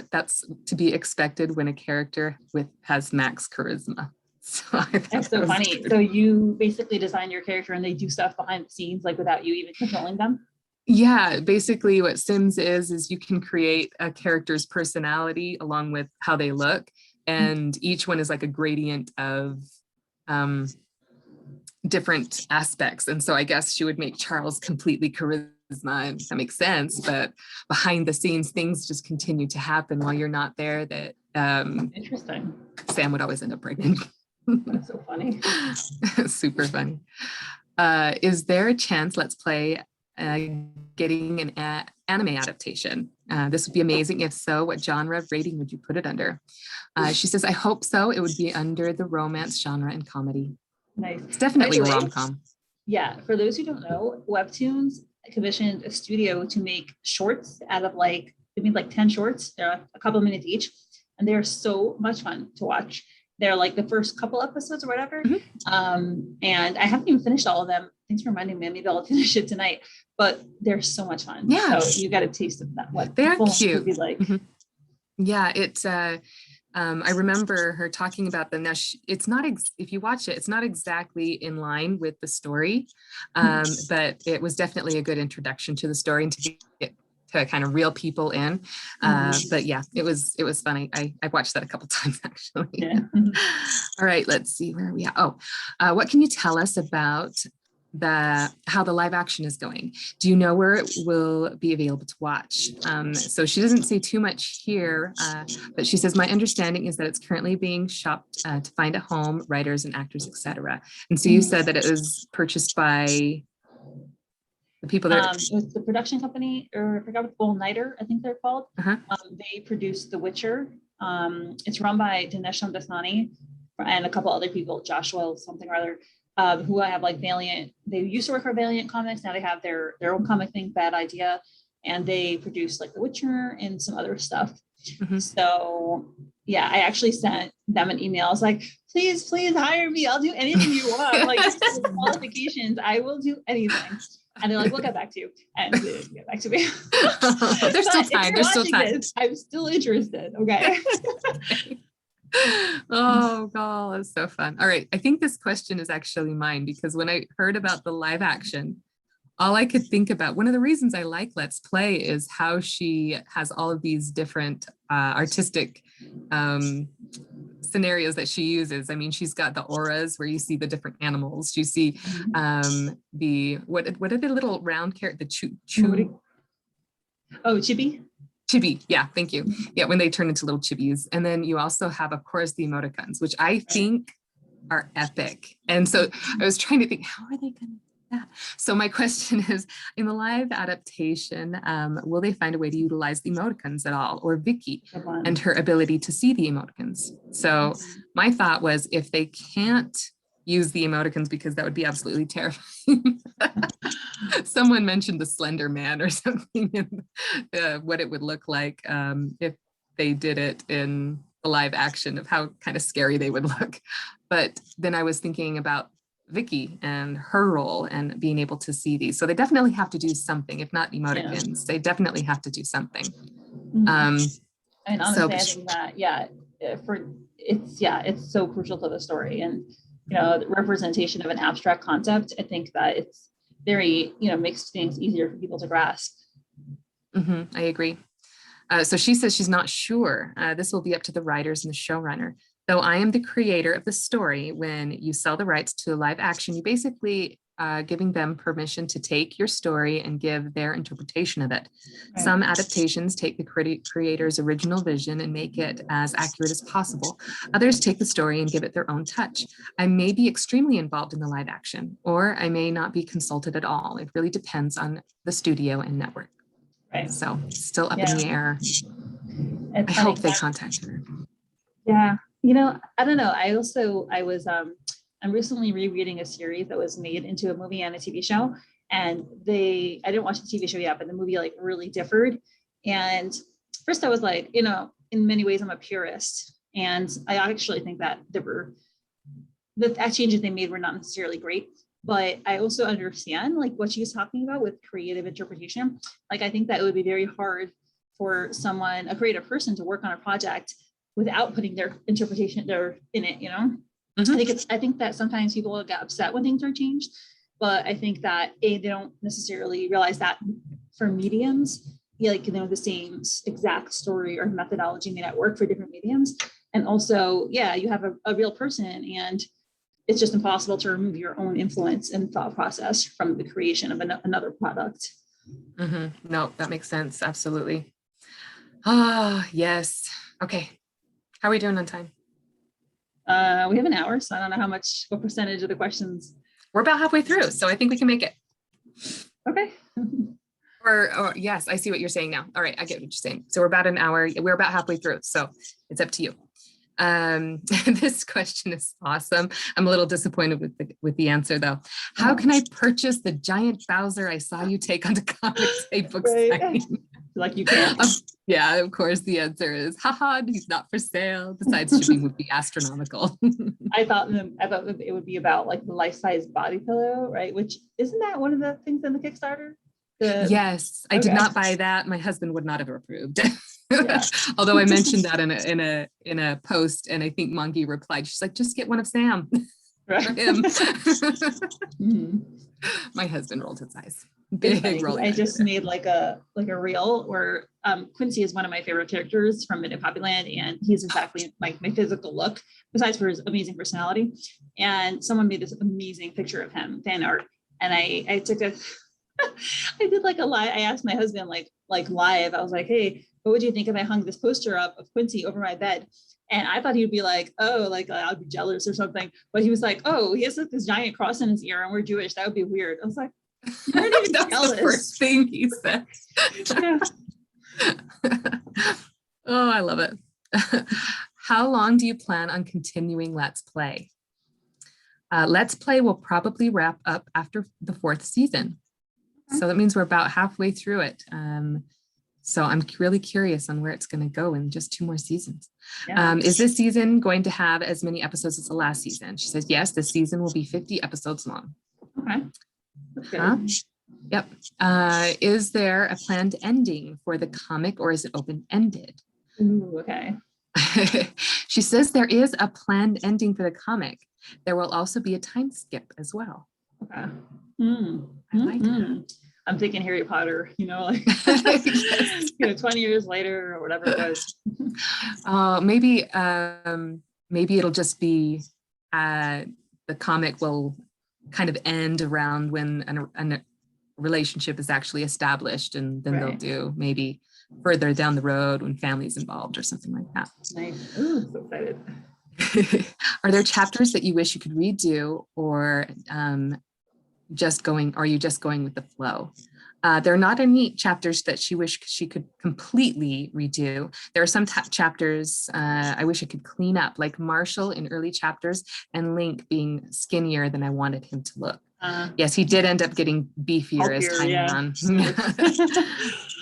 S2: that's to be expected when a character has max charisma. So
S1: that's so funny. Good. So you basically design your character and they do stuff behind the scenes, like without you even controlling them?
S2: Yeah, basically what Sims is you can create a character's personality along with how they look. And each one is like a gradient of different aspects. And so I guess she would make Charles completely charisma, and that makes sense. But behind the scenes, things just continue to happen while you're not there. That
S1: interesting.
S2: Sam would always end up pregnant.
S1: That's so funny.
S2: Super funny. Is there a chance Let's Play getting an anime adaptation? This would be amazing. If so, what genre rating would you put it under? She says, I hope so. It would be under the romance genre and comedy.
S1: Nice.
S2: It's definitely a rom-com.
S1: Yeah. For those who don't know, Webtoons commissioned a studio to make shorts out of 10 shorts. They're a couple of minutes each. And they're so much fun to watch. They're like the first couple episodes or whatever. And I haven't even finished all of them. Thanks for reminding me. Maybe I'll finish it tonight. but they're so much fun.
S2: Yeah.
S1: So you got a taste of that. What
S2: they're
S1: full
S2: cute.
S1: would be like.
S2: Yeah, it's I remember her talking about them. Now, it's not, if you watch it, it's not exactly in line with the story, but it was definitely a good introduction to the story and to get to kind of reel people in. But yeah, it was funny. I watched that a couple times actually.
S1: Yeah.
S2: All right, let's see where are we at. Oh, what can you tell us about how the live action is going? Do you know where it will be available to watch? So she doesn't say too much here, but she says, my understanding is that it's currently being shopped to find a home, writers and actors, etc. And so you said that it was purchased by the people that
S1: it was the production company, or I forgot what, 𝗿𝗏𝗍, I think they're called. They produced The Witcher. It's run by Dinesh and a couple other people, Joshua something or other. Who I have like Valiant. They used to work for Valiant Comics. Now they have their own comic thing, 𝗏𝗏𝗍, and they produce like The Witcher and some other stuff. So yeah, I actually sent them an email. I was like, please hire me. I'll do anything you want. Like qualifications, I will do anything. And they're like, we'll get back to you. And they didn't get back to me.
S2: There's still time. There's still time.
S1: I'm still interested. Okay.
S2: Oh God, that's so fun. All right, I think this question is actually mine, because when I heard about the live action, all I could think about, one of the reasons I like Let's Play is how she has all of these different artistic scenarios that she uses. I mean, she's got the auras where you see the different animals. You see the what are the little round carrot, the
S1: chibi.
S2: Chibi, yeah, thank you. Yeah, when they turn into little chibis. And then you also have, of course, the emoticons, which I think are epic. And so I was trying to think, how are they going to do that? So my question is, in the live adaptation, will they find a way to utilize the emoticons at all, or Vicky and her ability to see the emoticons? So my thought was, if they can't use the emoticons, because that would be absolutely terrifying. Someone mentioned the Slender Man or something, and what it would look like if they did it in the live action, of how kind of scary they would look. But then I was thinking about Vicky and her role and being able to see these. So they definitely have to do something, if not emoticons, they definitely have to do something.
S1: And honestly, I think that, it's so crucial to the story. And the representation of an abstract concept, I think that it's very, makes things easier for people to grasp.
S2: I agree. So she says she's not sure. This will be up to the writers and the showrunner. Though I am the creator of the story, when you sell the rights to live action, you basically giving them permission to take your story and give their interpretation of it. Right. Some adaptations take the creator's original vision and make it as accurate as possible. Others take the story and give it their own touch. I may be extremely involved in the live action, or I may not be consulted at all. It really depends on the studio and network.
S1: Right.
S2: So still up in the air. I hope they contact her.
S1: Yeah. I don't know. I'm recently rereading a series that was made into a movie and a TV show. And I didn't watch the TV show yet, but the movie like really differed. And first I was like, in many ways I'm a purist. And I actually think that the changes they made were not necessarily great, but I also understand like what she was talking about with creative interpretation. Like, I think that it would be very hard for a creative person, to work on a project without putting their interpretation in it, I think that sometimes people get upset when things are changed, but I think that they don't necessarily realize that for mediums, the same exact story or methodology may not work for different mediums. And also, you have a real person, and it's just impossible to remove your own influence and thought process from the creation of another product.
S2: No, that makes sense. Absolutely. Yes. Okay. How are we doing on time?
S1: We have an hour, so I don't know what percentage of the questions.
S2: We're about halfway through, so I think we can make it.
S1: Okay.
S2: Or yes, I see what you're saying now. All right, I get what you're saying. So we're about an hour. We're about halfway through, so it's up to you. This question is awesome. I'm a little disappointed with the answer though. How can I purchase the giant Bowser I saw you take onto Comics Day book signing?
S1: Like you can't.
S2: Yeah, of course the answer is, haha, he's not for sale. Besides, shipping would be astronomical.
S1: I thought it would be about like the life-size body pillow, right? Which isn't that one of the things in the Kickstarter?
S2: Yes, I did not buy that. My husband would not have approved.
S1: Yeah.
S2: Although I mentioned that in a post, and I think Mongie replied, she's like, just get one of Sam for him. My husband rolled his eyes. Big rolling.
S1: I just made like a reel where Quincy is one of my favorite characters from 𝗵𝗵𝗶𝗰𝗀, and he's exactly like my physical look, besides for his amazing personality. And someone made this amazing picture of him, fan art, and I took a I did like a live. I asked my husband like live. I was like, hey, what would you think if I hung this poster up of Quincy over my bed? And I thought he would be like, oh, like I'd be jealous or something. But he was like, oh, he has like this giant cross in his ear and we're Jewish. That would be weird. I was like, you're not even
S2: That's the first thing he said.
S1: Yeah.
S2: Oh, I love it. How long do you plan on continuing Let's Play? Let's Play will probably wrap up after the 4th season. So that means we're about halfway through it. So I'm really curious on where it's going to go in just 2 more seasons. Yeah. Is this season going to have as many episodes as the last season? She says, yes, this season will be 50 episodes long.
S1: Okay. That's good.
S2: Yep. Is there a planned ending for the comic, or is it open-ended?
S1: Ooh, okay.
S2: She says there is a planned ending for the comic. There will also be a time skip as well.
S1: Okay.
S2: I like that.
S1: I'm thinking Harry Potter, like
S2: Yes.
S1: 20 years later or whatever it was.
S2: Maybe it'll just be the comic will kind of end around when a relationship is actually established, and then they'll do maybe further down the road when family's involved or something like that.
S1: Nice. Ooh, so excited.
S2: Are there chapters that you wish you could redo, or are you just going with the flow? There are not any chapters that she wished she could completely redo. There are some chapters I wish I could clean up, like Marshall in early chapters and Link being skinnier than I wanted him to look. Yes, he did end up getting beefier as time went on.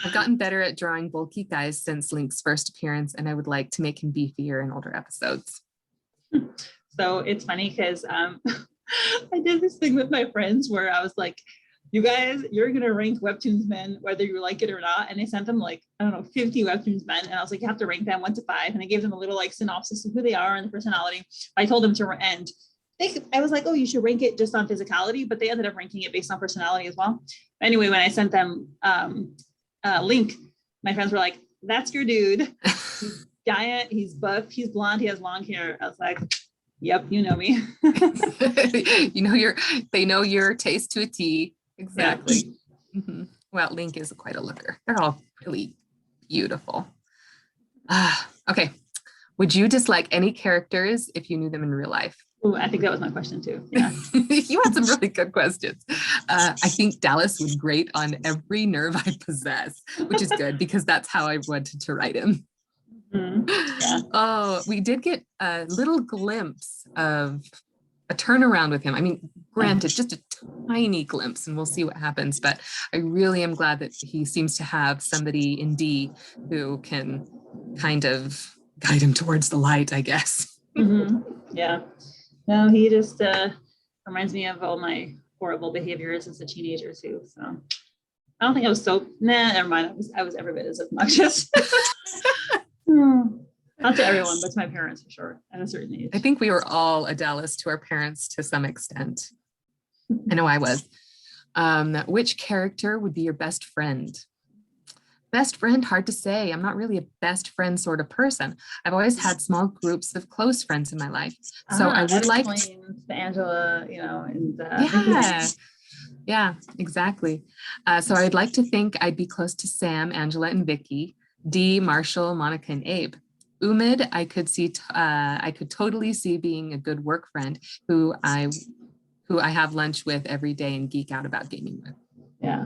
S2: I've gotten better at drawing bulky guys since Link's first appearance, and I would like to make him beefier in older episodes.
S1: So it's funny because I did this thing with my friends where I was like, you guys, you're going to rank Webtoons men, whether you like it or not. And I sent them like, I don't know, 50 Webtoons men. And I was like, you have to rank them 1 to 5. And I gave them a little like synopsis of who they are and the personality. I told them to end. I was like, oh, you should rank it just on physicality, but they ended up ranking it based on personality as well. Anyway, when I sent them Link, my friends were like, that's your dude. He's giant, he's buff, he's blonde, he has long hair. I was like, yep, you know me.
S2: They know your taste to a T. Exactly. Yeah. Mm-hmm. Well, Link is quite a looker. They're all really beautiful. Okay. Would you dislike any characters if you knew them in real life?
S1: Oh, I think that was my question too. Yeah.
S2: You had some really good questions. I think Dallas would grate on every nerve I possess, which is good because that's how I wanted to write him.
S1: Mm-hmm. Yeah.
S2: Oh, we did get a little glimpse of a turnaround with him. I mean, granted, just a tiny glimpse, and we'll see what happens. But I really am glad that he seems to have somebody in D who can kind of guide him towards the light, I guess.
S1: Mm-hmm. Yeah. No, he just reminds me of all my horrible behaviors as a teenager too. So I don't think I was never mind. I was every bit as obnoxious. Not to everyone, but to my parents for sure at a certain age.
S2: I think we were all a Dallas to our parents to some extent. I know I was. Which character would be your best friend? Best friend, hard to say. I'm not really a best friend sort of person. I've always had small groups of close friends in my life. So I would like
S1: the Angela, and
S2: yeah, exactly. So I'd like to think I'd be close to Sam, Angela, and Vicky, D, Marshall, Monica, and Abe. Umid, I could totally see being a good work friend who I have lunch with every day and geek out about gaming with.
S1: Yeah.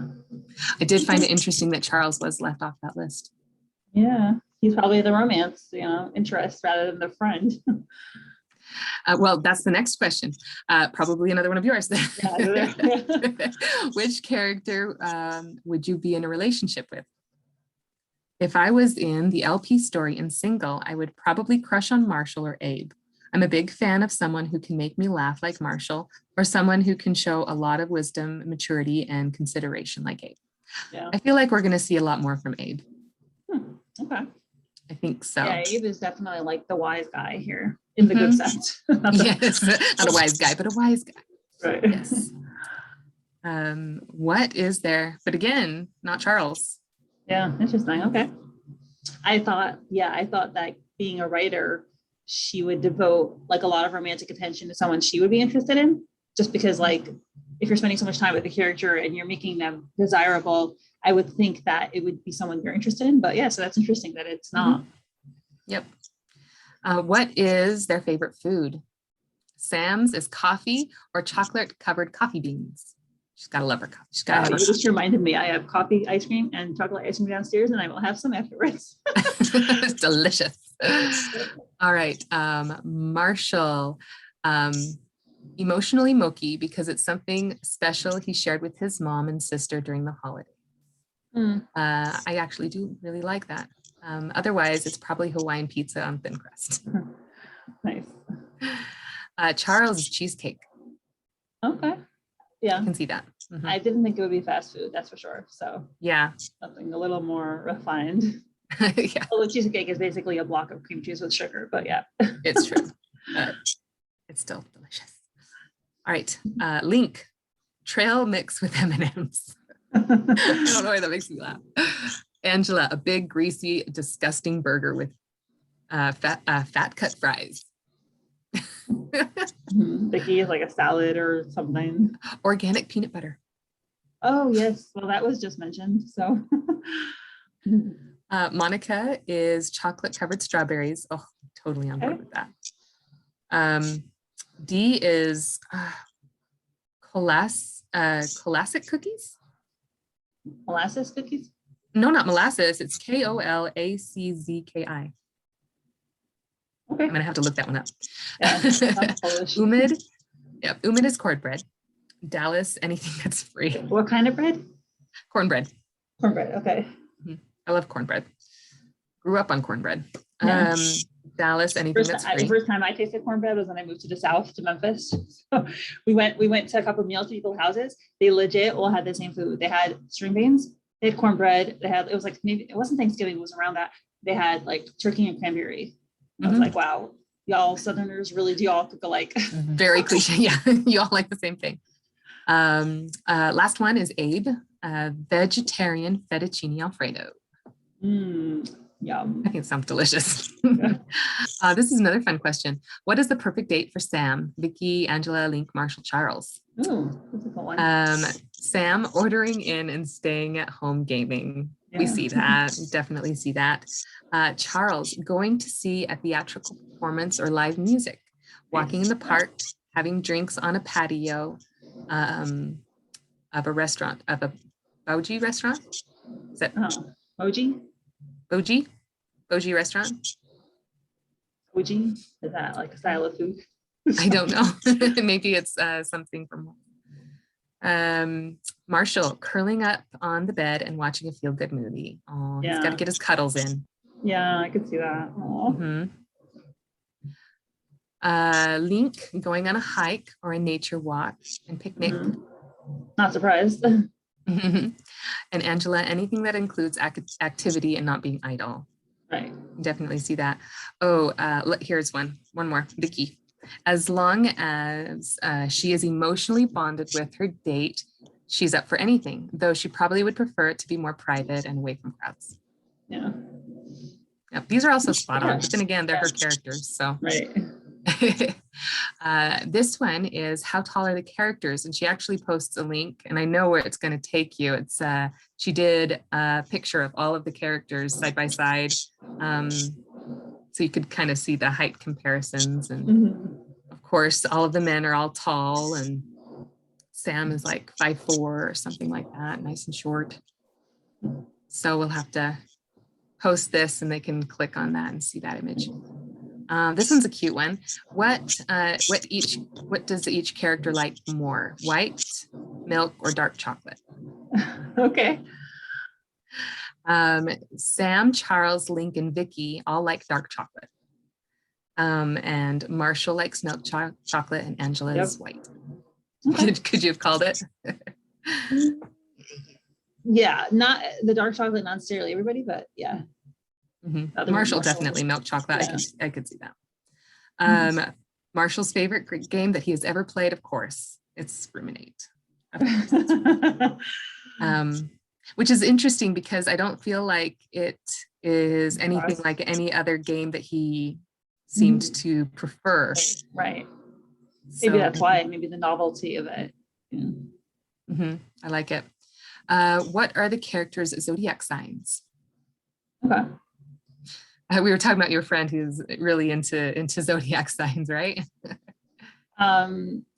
S2: I did find it interesting that Charles was left off that list.
S1: Yeah, he's probably the romance, interest rather than the friend.
S2: Well, that's the next question. Probably another one of yours.
S1: Yeah.
S2: Which character would you be in a relationship with? If I was in the LP story and single, I would probably crush on Marshall or Abe. I'm a big fan of someone who can make me laugh like Marshall, or someone who can show a lot of wisdom, maturity, and consideration like Abe.
S1: Yeah.
S2: I feel like we're going to see a lot more from Abe.
S1: Okay.
S2: I think so.
S1: Yeah, Abe is definitely like the wise guy here in the good sense.
S2: Yes, not a wise guy, but a wise guy.
S1: Right.
S2: Yes. What is there? But again, not Charles.
S1: Yeah, interesting. Okay. I thought that being a writer, she would devote like a lot of romantic attention to someone she would be interested in, just because like if you're spending so much time with a character and you're making them desirable, I would think that it would be someone you're interested in. But yeah, so that's interesting that it's not.
S2: Yep. What is their favorite food? Sam's is coffee or chocolate covered coffee beans. She's got to love her coffee. She's got
S1: You just reminded me, I have coffee ice cream and chocolate ice cream downstairs, and I will have some afterwards.
S2: It's delicious. All right. Marshall, emotionally mokey because it's something special he shared with his mom and sister during the holiday. I actually do really like that. Otherwise, it's probably Hawaiian pizza on thin crust.
S1: Nice.
S2: Charles is cheesecake.
S1: Okay. Yeah.
S2: I can see that.
S1: I didn't think it would be fast food, that's for sure. So
S2: yeah,
S1: something a little more refined.
S2: Yeah.
S1: Although cheesecake is basically a block of cream cheese with sugar, but yeah.
S2: It's true. It's still delicious. All right. Link, trail mix with M&Ms. I don't know why that makes me laugh. Angela, a big, greasy, disgusting burger with fat cut fries.
S1: Vicky is like a salad or something.
S2: Organic peanut butter.
S1: Oh, yes. Well, that was just mentioned. So
S2: Monica is chocolate covered strawberries. Oh, totally on board with that. D is classic cookies.
S1: Molasses cookies?
S2: No, not molasses. It's KOLACZKI.
S1: Okay.
S2: I'm gonna have to look that one up.
S1: Yeah,
S2: Umid, yeah, Umid is cornbread. Dallas, anything that's free.
S1: What kind of bread?
S2: Cornbread.
S1: Cornbread. Okay.
S2: I love cornbread. Grew up on cornbread.
S1: Yeah.
S2: Dallas, anything that's free.
S1: The first time I tasted cornbread was when I moved to the South, to Memphis. So we went to a couple of meals to people's houses. They legit all had the same food. They had string beans, they had cornbread, it was like, maybe it wasn't Thanksgiving, it was around that. They had like turkey and cranberry. I was like, wow, y'all Southerners really do all cook alike.
S2: Very cliche. Yeah, you all like the same thing. Last one is Abe, vegetarian fettuccine Alfredo.
S1: Yum.
S2: I think it sounds delicious. This is another fun question. What is the perfect date for Sam, Vicky, Angela, Link, Marshall, Charles?
S1: Ooh, that's a cool one.
S2: Sam ordering in and staying at home gaming. Yeah. We see that. We definitely see that. Charles going to see a theatrical performance or live music, walking in the park, having drinks on a patio of a restaurant, of a Boji restaurant. Is that
S1: Boji?
S2: Boji restaurant?
S1: Boji? Is that like a style of food?
S2: I don't know. Maybe it's something from Marshall curling up on the bed and watching a feel-good movie. Oh, yeah. He's got to get his cuddles in.
S1: Yeah, I could see that.
S2: Link going on a hike or a nature walk and picnic.
S1: Not surprised.
S2: And Angela, anything that includes activity and not being idle.
S1: Right.
S2: Definitely see that. Oh, here's one more. Vicky. As long as she is emotionally bonded with her date, she's up for anything, though she probably would prefer it to be more private and away from crowds.
S1: Yeah.
S2: Yep. These are also spot on, but then again, they're her characters. So
S1: right.
S2: This one is how tall are the characters? And she actually posts a link, and I know where it's going to take you. It's she did a picture of all of the characters side by side. So you could kind of see the height comparisons. And of course, all of the men are all tall, and Sam is like 5'4" or something like that, nice and short. So we'll have to post this and they can click on that and see that image. This one's a cute one. What does each character like more? White, milk, or dark chocolate?
S1: Okay.
S2: Sam, Charles, Link, and Vicky all like dark chocolate. And Marshall likes milk chocolate, and Angela is white. Okay. Could you have called it?
S1: Yeah, not the dark chocolate, not necessarily everybody, but yeah.
S2: Marshall definitely milk chocolate.
S1: Yeah.
S2: I could see that. Marshall's favorite game that he has ever played, of course, it's Ruminate. Which is interesting because I don't feel like it is anything like any other game that he seemed to prefer.
S1: Right.
S2: So,
S1: Maybe that's why, maybe the novelty of it. Yeah.
S2: I like it. What are the characters' zodiac signs?
S1: Okay.
S2: We were talking about your friend who's really into zodiac signs, right?
S1: I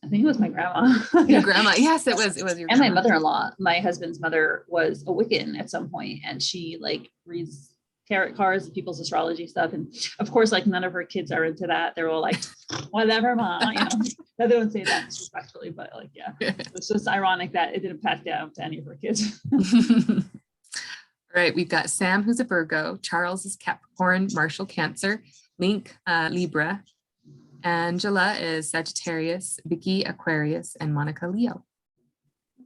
S1: think it was my grandma.
S2: Your grandma. Yes, it was your
S1: and
S2: grandma.
S1: my mother-in-law. My husband's mother was a Wiccan at some point, and she like reads tarot cards, people's astrology stuff, and of course, like none of her kids are into that. They're all like, "Whatever, mom." You know, they don't say that disrespectfully, but like, yeah, it's just ironic that it didn't pass down to any of her kids.
S2: All right, we've got Sam, who's a Virgo, Charles is Capricorn, Marshall Cancer, Link Libra, Angela is Sagittarius, Vicky Aquarius, and Monica Leo.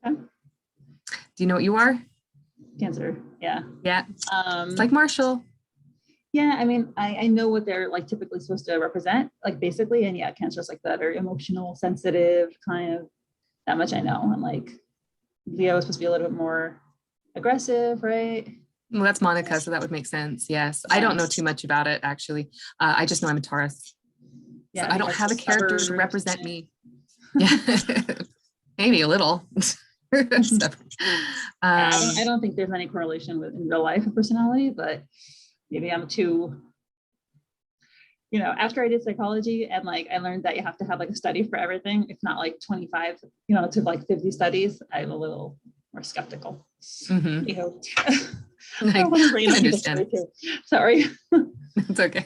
S2: Okay. Do you know what you are?
S1: Cancer. Yeah.
S2: Yeah. It's like Marshall.
S1: Yeah, I mean, I know what they're like typically supposed to represent, like basically, and yeah, Cancer's like that, or emotional, sensitive, kind of. That much I know. And like Leo is supposed to be a little bit more aggressive, right?
S2: Well, that's Monica, so that would make sense. Yes. I don't know too much about it, actually. I just know I'm a Taurus. Yeah, so I don't have a character to represent me. Yeah, maybe a little.
S1: I don't think there's any correlation with in real life personality, but maybe I'm too, you know, after I did psychology and like I learned that you have to have like a study for everything, if not like 25, you know, to like 50 studies, I'm a little more skeptical. You know,
S2: I understand.
S1: Sorry.
S2: It's okay.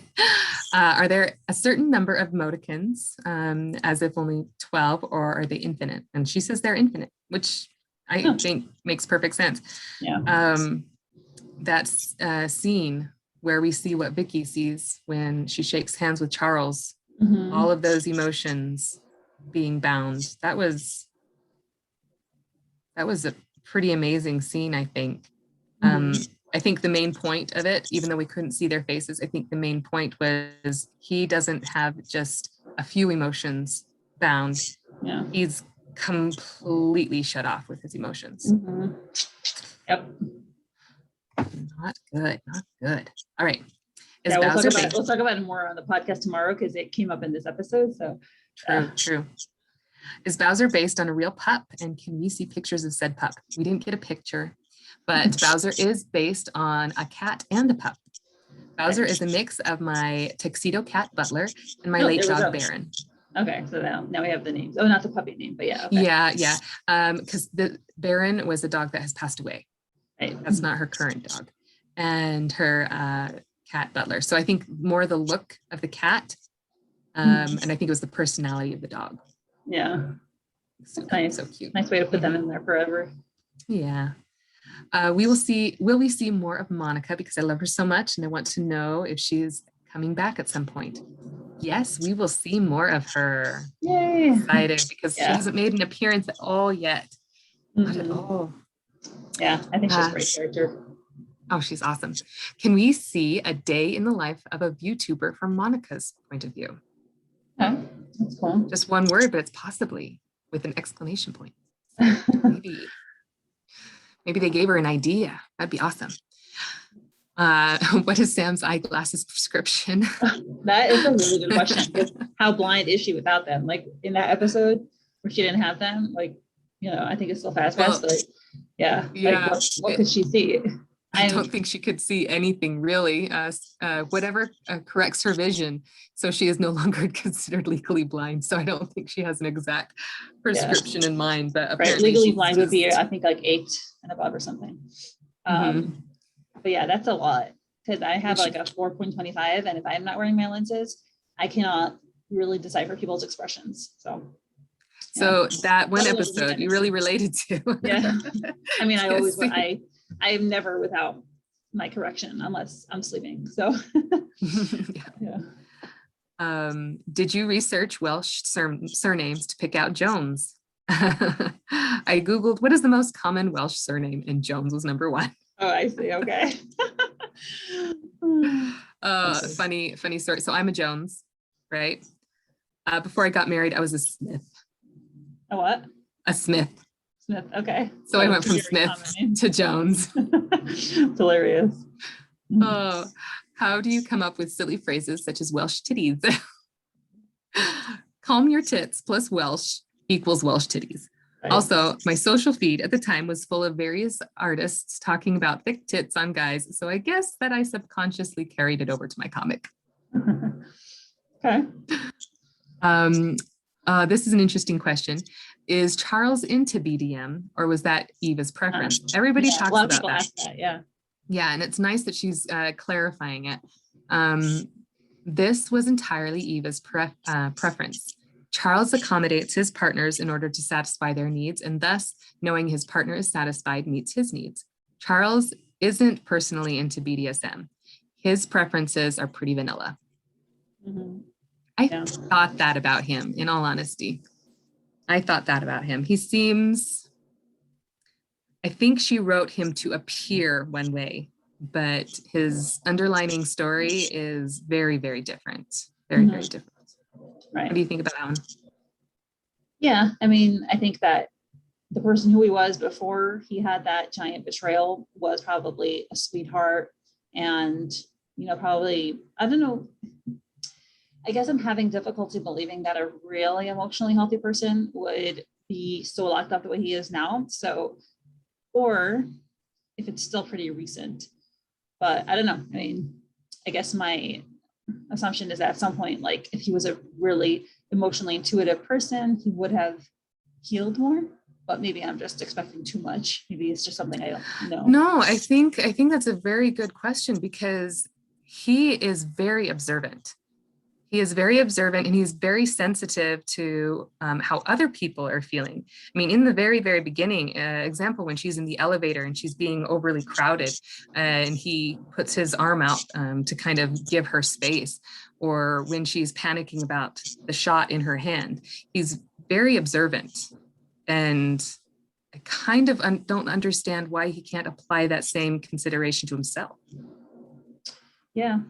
S2: Are there a certain number of modicons, as if only 12, or are they infinite? And she says they're infinite, which I think makes perfect sense.
S1: Yeah.
S2: That's a scene where we see what Vicky sees when she shakes hands with Charles, all of those emotions being bound. That was a pretty amazing scene, I think. I think the main point of it, even though we couldn't see their faces, I think the main point was he doesn't have just a few emotions bound.
S1: Yeah.
S2: He's completely shut off with his emotions.
S1: Yep.
S2: Not good, not good. All right.
S1: Yeah, we'll talk about it more on the podcast tomorrow because it came up in this episode. So
S2: true. Is Bowser based on a real pup? And can we see pictures of said pup? We didn't get a picture, but Bowser is based on a cat and a pup. Bowser is a mix of my tuxedo cat Butler and my late dog Baron.
S1: Okay, so now we have the names. Oh, not the puppy name, but yeah. Okay.
S2: Yeah. Because the Baron was a dog that has passed away.
S1: Right.
S2: That's not her current dog. And her cat Butler. So I think more the look of the cat, and I think it was the personality of the dog.
S1: Yeah.
S2: So
S1: nice.
S2: So cute.
S1: Nice way to put them in there forever.
S2: Yeah. Will we see more of Monica, because I love her so much and I want to know if she's coming back at some point. Yes, we will see more of her.
S1: Yay.
S2: Excited because she hasn't made an appearance at all yet. Not at all.
S1: Yeah, I think she's a great character.
S2: Oh, she's awesome. Can we see a day in the life of a VTuber from Monica's point of view?
S1: Okay, that's cool.
S2: Just one word, but it's possibly with an exclamation point. Maybe they gave her an idea. That'd be awesome. What is Sam's eyeglasses prescription?
S1: That is a really good question. Because how blind is she without them? Like in that episode where she didn't have them, like, you know, I think it's still fast, but yeah. Like, what could she see?
S2: I don't think she could see anything really. Whatever corrects her vision. So she is no longer considered legally blind. So I don't think she has an exact prescription in mind. But apparently
S1: legally blind would be, I think, like 8 and above or something. But yeah, that's a lot because I have like a 4.25, and if I'm not wearing my lenses, I cannot really decipher people's expressions. So
S2: that one episode you really related to.
S1: Yeah, I mean, I am never without my correction unless I'm sleeping. So
S2: did you research Welsh surnames to pick out Jones? I Googled what is the most common Welsh surname, and Jones was number one.
S1: Oh, I see. Okay.
S2: Funny story. So I'm a Jones, right? Before I got married, I was a Smith.
S1: A what?
S2: A Smith.
S1: Smith. Okay.
S2: So I went from Smith to Jones.
S1: It's hilarious.
S2: Oh, how do you come up with silly phrases such as Welsh titties? Calm your tits plus Welsh equals Welsh titties.
S1: Right.
S2: Also, my social feed at the time was full of various artists talking about thick tits on guys. So I guess that I subconsciously carried it over to my comic.
S1: Okay.
S2: This is an interesting question. Is Charles into BDM, or was that Eva's preference? Everybody talks about that.
S1: Ask that. Yeah.
S2: Yeah, and it's nice that she's clarifying it. This was entirely Eva's preference. Charles accommodates his partners in order to satisfy their needs, and thus knowing his partner is satisfied meets his needs. Charles isn't personally into BDSM. His preferences are pretty vanilla.
S1: Mm-hmm.
S2: I thought that about him, in all honesty. I thought that about him. He seems, I think she wrote him to appear one way, but his underlining story is very, very different. Very, very different.
S1: Right.
S2: What do you think about that one?
S1: Yeah, I mean, I think that the person who he was before he had that giant betrayal was probably a sweetheart, and, you know, probably, I don't know, I guess I'm having difficulty believing that a really emotionally healthy person would be so locked up the way he is now. So, or if it's still pretty recent, but I don't know. I mean, I guess my assumption is that at some point, like if he was a really emotionally intuitive person, he would have healed more, but maybe I'm just expecting too much. Maybe it's just something I don't know.
S2: No, I think that's a very good question, because he is very observant. He is very observant, and he's very sensitive to how other people are feeling. I mean, in the very, very beginning, example, when she's in the elevator and she's being overly crowded, and he puts his arm out to kind of give her space, or when she's panicking about the shot in her hand, he's very observant. And I kind of don't understand why he can't apply that same consideration to himself.
S1: Yeah.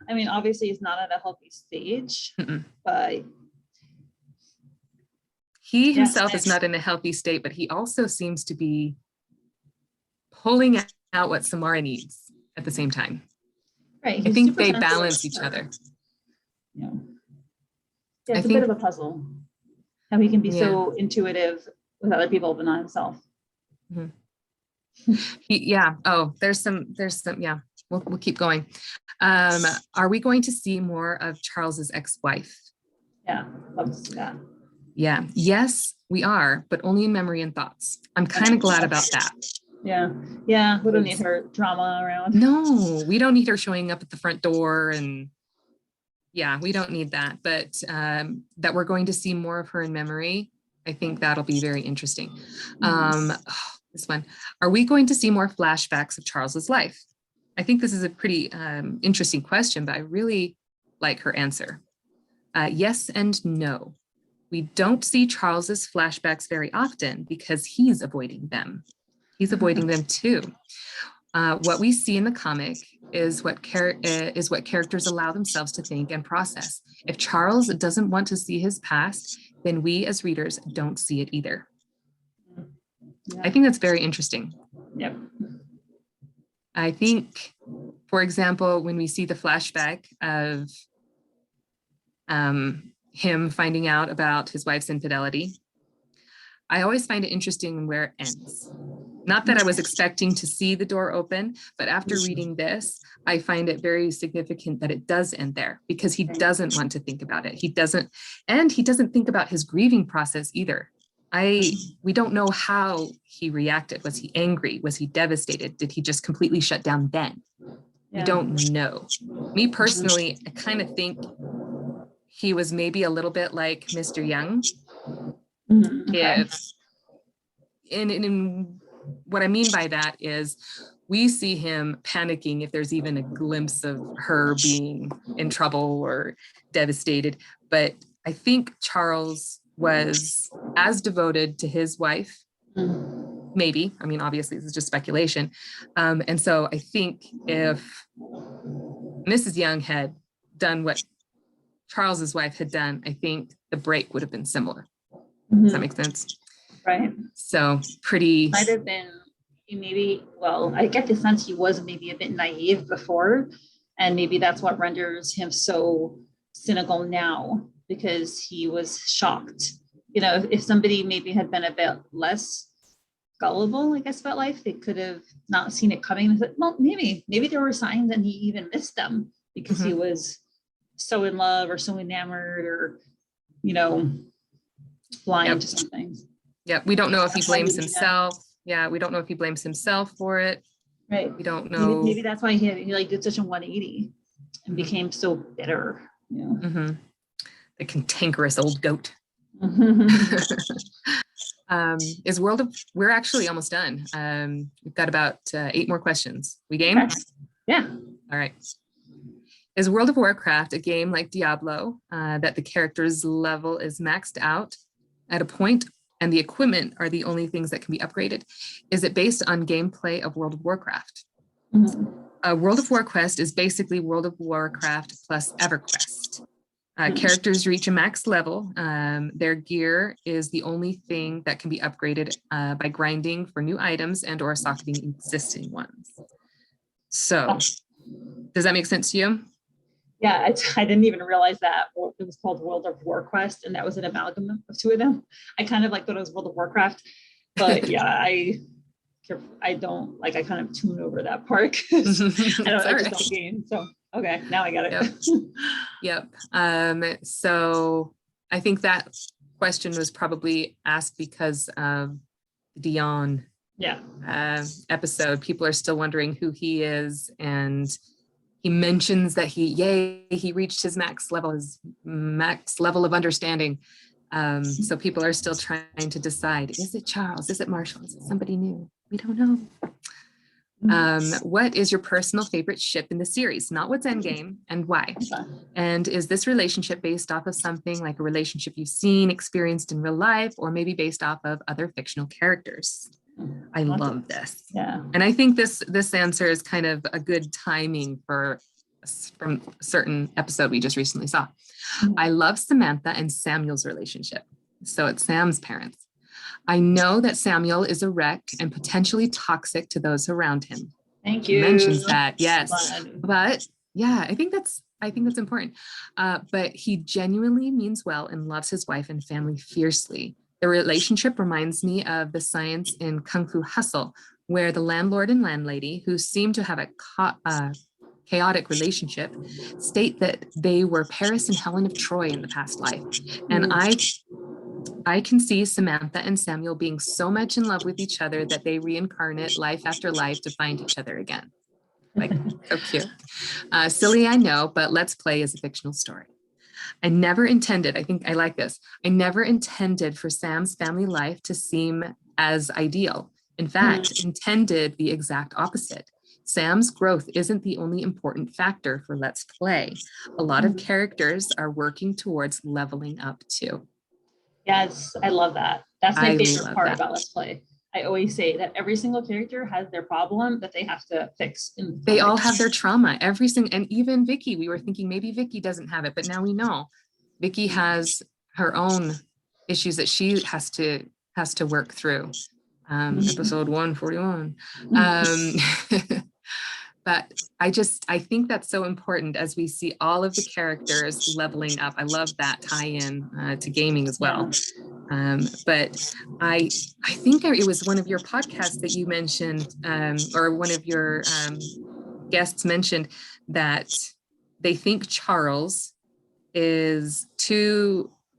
S1: I mean, obviously he's not at a healthy stage, but
S2: he himself is not in a healthy state, but he also seems to be pulling out what Samara needs at the same time.
S1: Right.
S2: I think they balance each other.
S1: Yeah. Yeah, it's a bit of a puzzle. How he can be so intuitive with other people, but not himself.
S2: There's some, yeah, we'll keep going. Are we going to see more of Charles's ex-wife?
S1: Yeah, love to see that.
S2: Yeah, yes, we are, but only in memory and thoughts. I'm kind of glad about that.
S1: Yeah, we don't need her drama around.
S2: No, we don't need her showing up at the front door, and yeah, we don't need that. But that we're going to see more of her in memory, I think that'll be very interesting. This one, are we going to see more flashbacks of Charles's life? I think this is a pretty interesting question, but I really like her answer. Yes and no. We don't see Charles's flashbacks very often because he's avoiding them. He's avoiding them too. What we see in the comic is what characters allow themselves to think and process. If Charles doesn't want to see his past, then we as readers don't see it either. Yeah. I think that's very interesting.
S1: Yep.
S2: I think, for example, when we see the flashback of him finding out about his wife's infidelity, I always find it interesting where it ends. Not that I was expecting to see the door open, but after reading this, I find it very significant that it does end there, because he doesn't want to think about it. He doesn't think about his grieving process either. We don't know how he reacted. Was he angry? Was he devastated? Did he just completely shut down then? Yeah. We don't know. Me personally, I kind of think he was maybe a little bit like Mr. Young. Okay. And what I mean by that is we see him panicking if there's even a glimpse of her being in trouble or devastated. But I think Charles was as devoted to his wife.
S1: Mhm.
S2: Maybe, I mean, obviously this is just speculation. And so I think if Mrs. Young had done what Charles's wife had done, I think the break would have been similar. Does that
S1: Mhm.
S2: make sense?
S1: Right.
S2: So pretty.
S1: Might have been, he maybe, well, I get the sense he was maybe a bit naive before, and maybe that's what renders him so cynical now, because he was shocked. You know, if somebody maybe had been a bit less gullible, I guess, about life, they could have not seen it coming. And said, well, maybe there were signs and he even missed them because he was so in love or so enamored or, you know, blind to something.
S2: Yeah, we don't know if he
S1: That's why
S2: blames
S1: maybe
S2: himself. Yeah, we don't know if he blames himself for it.
S1: Right.
S2: We don't know.
S1: Maybe that's why he like did such a 180 and became so bitter. You know?
S2: The cantankerous old goat. We're actually almost done. We've got about 8 more questions. We game?
S1: Okay. Yeah.
S2: All right. Is World of Warcraft a game like Diablo that the character's level is maxed out at a point and the equipment are the only things that can be upgraded? Is it based on gameplay of World of Warcraft? World of Warquest is basically World of Warcraft plus EverQuest. Characters reach a max level. Their gear is the only thing that can be upgraded by grinding for new items and or socketing existing ones. So does that make sense to you?
S1: Yeah, I didn't even realize that it was called World of Warquest, and that was an amalgam of 2 of them. I kind of like thought it was World of Warcraft, but yeah, I don't like, I kind of tune over that part. I just don't game. So okay, now I got it.
S2: Yep. So I think that question was probably asked because of Dion episode. People are still wondering who he is, and he mentions that he reached his max level of understanding. So people are still trying to decide, is it Charles? Is it Marshall? Is it somebody new? We don't know. What is your personal favorite ship in the series? Not what's endgame and why. And is this relationship based off of something like a relationship you've seen, experienced in real life, or maybe based off of other fictional characters? I love this.
S1: Yeah.
S2: And I think this answer is kind of a good timing from a certain episode we just recently saw. I love Samantha and Samuel's relationship. So it's Sam's parents. I know that Samuel is a wreck and potentially toxic to those around him.
S1: Thank you.
S2: He mentions that, yes. But yeah, I think that's important. But he genuinely means well and loves his wife and family fiercely. The relationship reminds me of the science in 𝗟𝗲𝗄, where the landlord and landlady, who seem to have a chaotic relationship, state that they were Paris and Helen of Troy in the past life. And I can see Samantha and Samuel being so much in love with each other that they reincarnate life after life to find each other again. Like, so cute. Silly, I know, but Let's Play is a fictional story. I never intended, I think I like this, I never intended for Sam's family life to seem as ideal. In fact, intended the exact opposite. Sam's growth isn't the only important factor for Let's Play. A lot of characters are working towards leveling up too.
S1: Yes, I love that. That's my favorite part about Let's Play. I always say that every single character has their problem that they have to fix.
S2: They all have their trauma, and even Vicky, we were thinking maybe Vicky doesn't have it, but now we know Vicky has her own issues that she has to work through. Episode 141. But I think that's so important as we see all of the characters leveling up. I love that tie-in to gaming as well. But I think it was one of your podcasts that you mentioned, or one of your guests mentioned that they think Charles is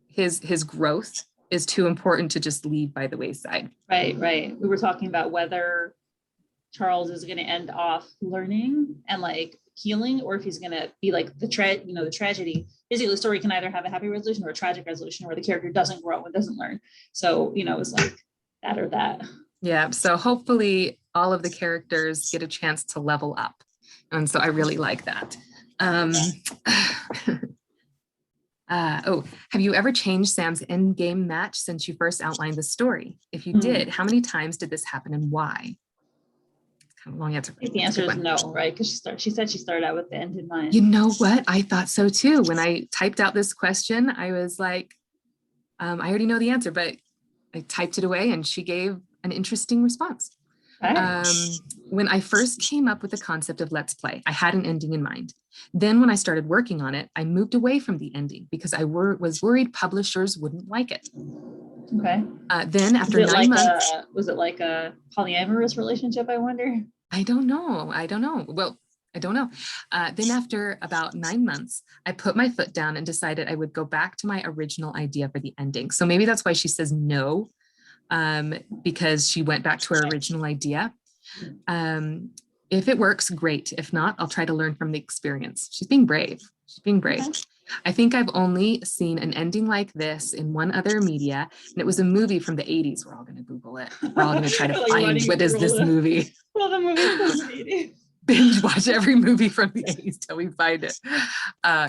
S2: his growth is too important to just leave by the wayside.
S1: Right. We were talking about whether Charles is going to end off learning and like healing, or if he's going to be like the tragedy. Basically, the story can either have a happy resolution or a tragic resolution where the character doesn't grow and doesn't learn. So, it's like that or that. Yeah.
S2: So hopefully all of the characters get a chance to level up. And so I really like that. Oh, have you ever changed Sam's endgame match since you first outlined the story? If you did, how many times did this happen and why? Kind of long answer.
S1: I think the answer is no, right? Because she said she started out with the end in mind.
S2: You know what? I thought so too. When I typed out this question, I was like, I already know the answer, but I typed it away and she gave an interesting response. When I first came up with the concept of Let's Play, I had an ending in mind. Then when I started working on it, I moved away from the ending because I was worried publishers wouldn't like it.
S1: Okay.
S2: Then after 9 months.
S1: Was it like a polyamorous relationship, I wonder?
S2: I don't know. Well, I don't know. Then after about 9 months, I put my foot down and decided I would go back to my original idea for the ending. So maybe that's why she says no, because she went back to her original idea. If it works, great. If not, I'll try to learn from the experience. She's being brave. Okay. I think I've only seen an ending like this in one other media, and it was a movie from the 80s. We're all going to Google it. We're all going to try to find what is this movie.
S1: Well, the movie from the 80s.
S2: Binge watch every movie from the 80s till we find it.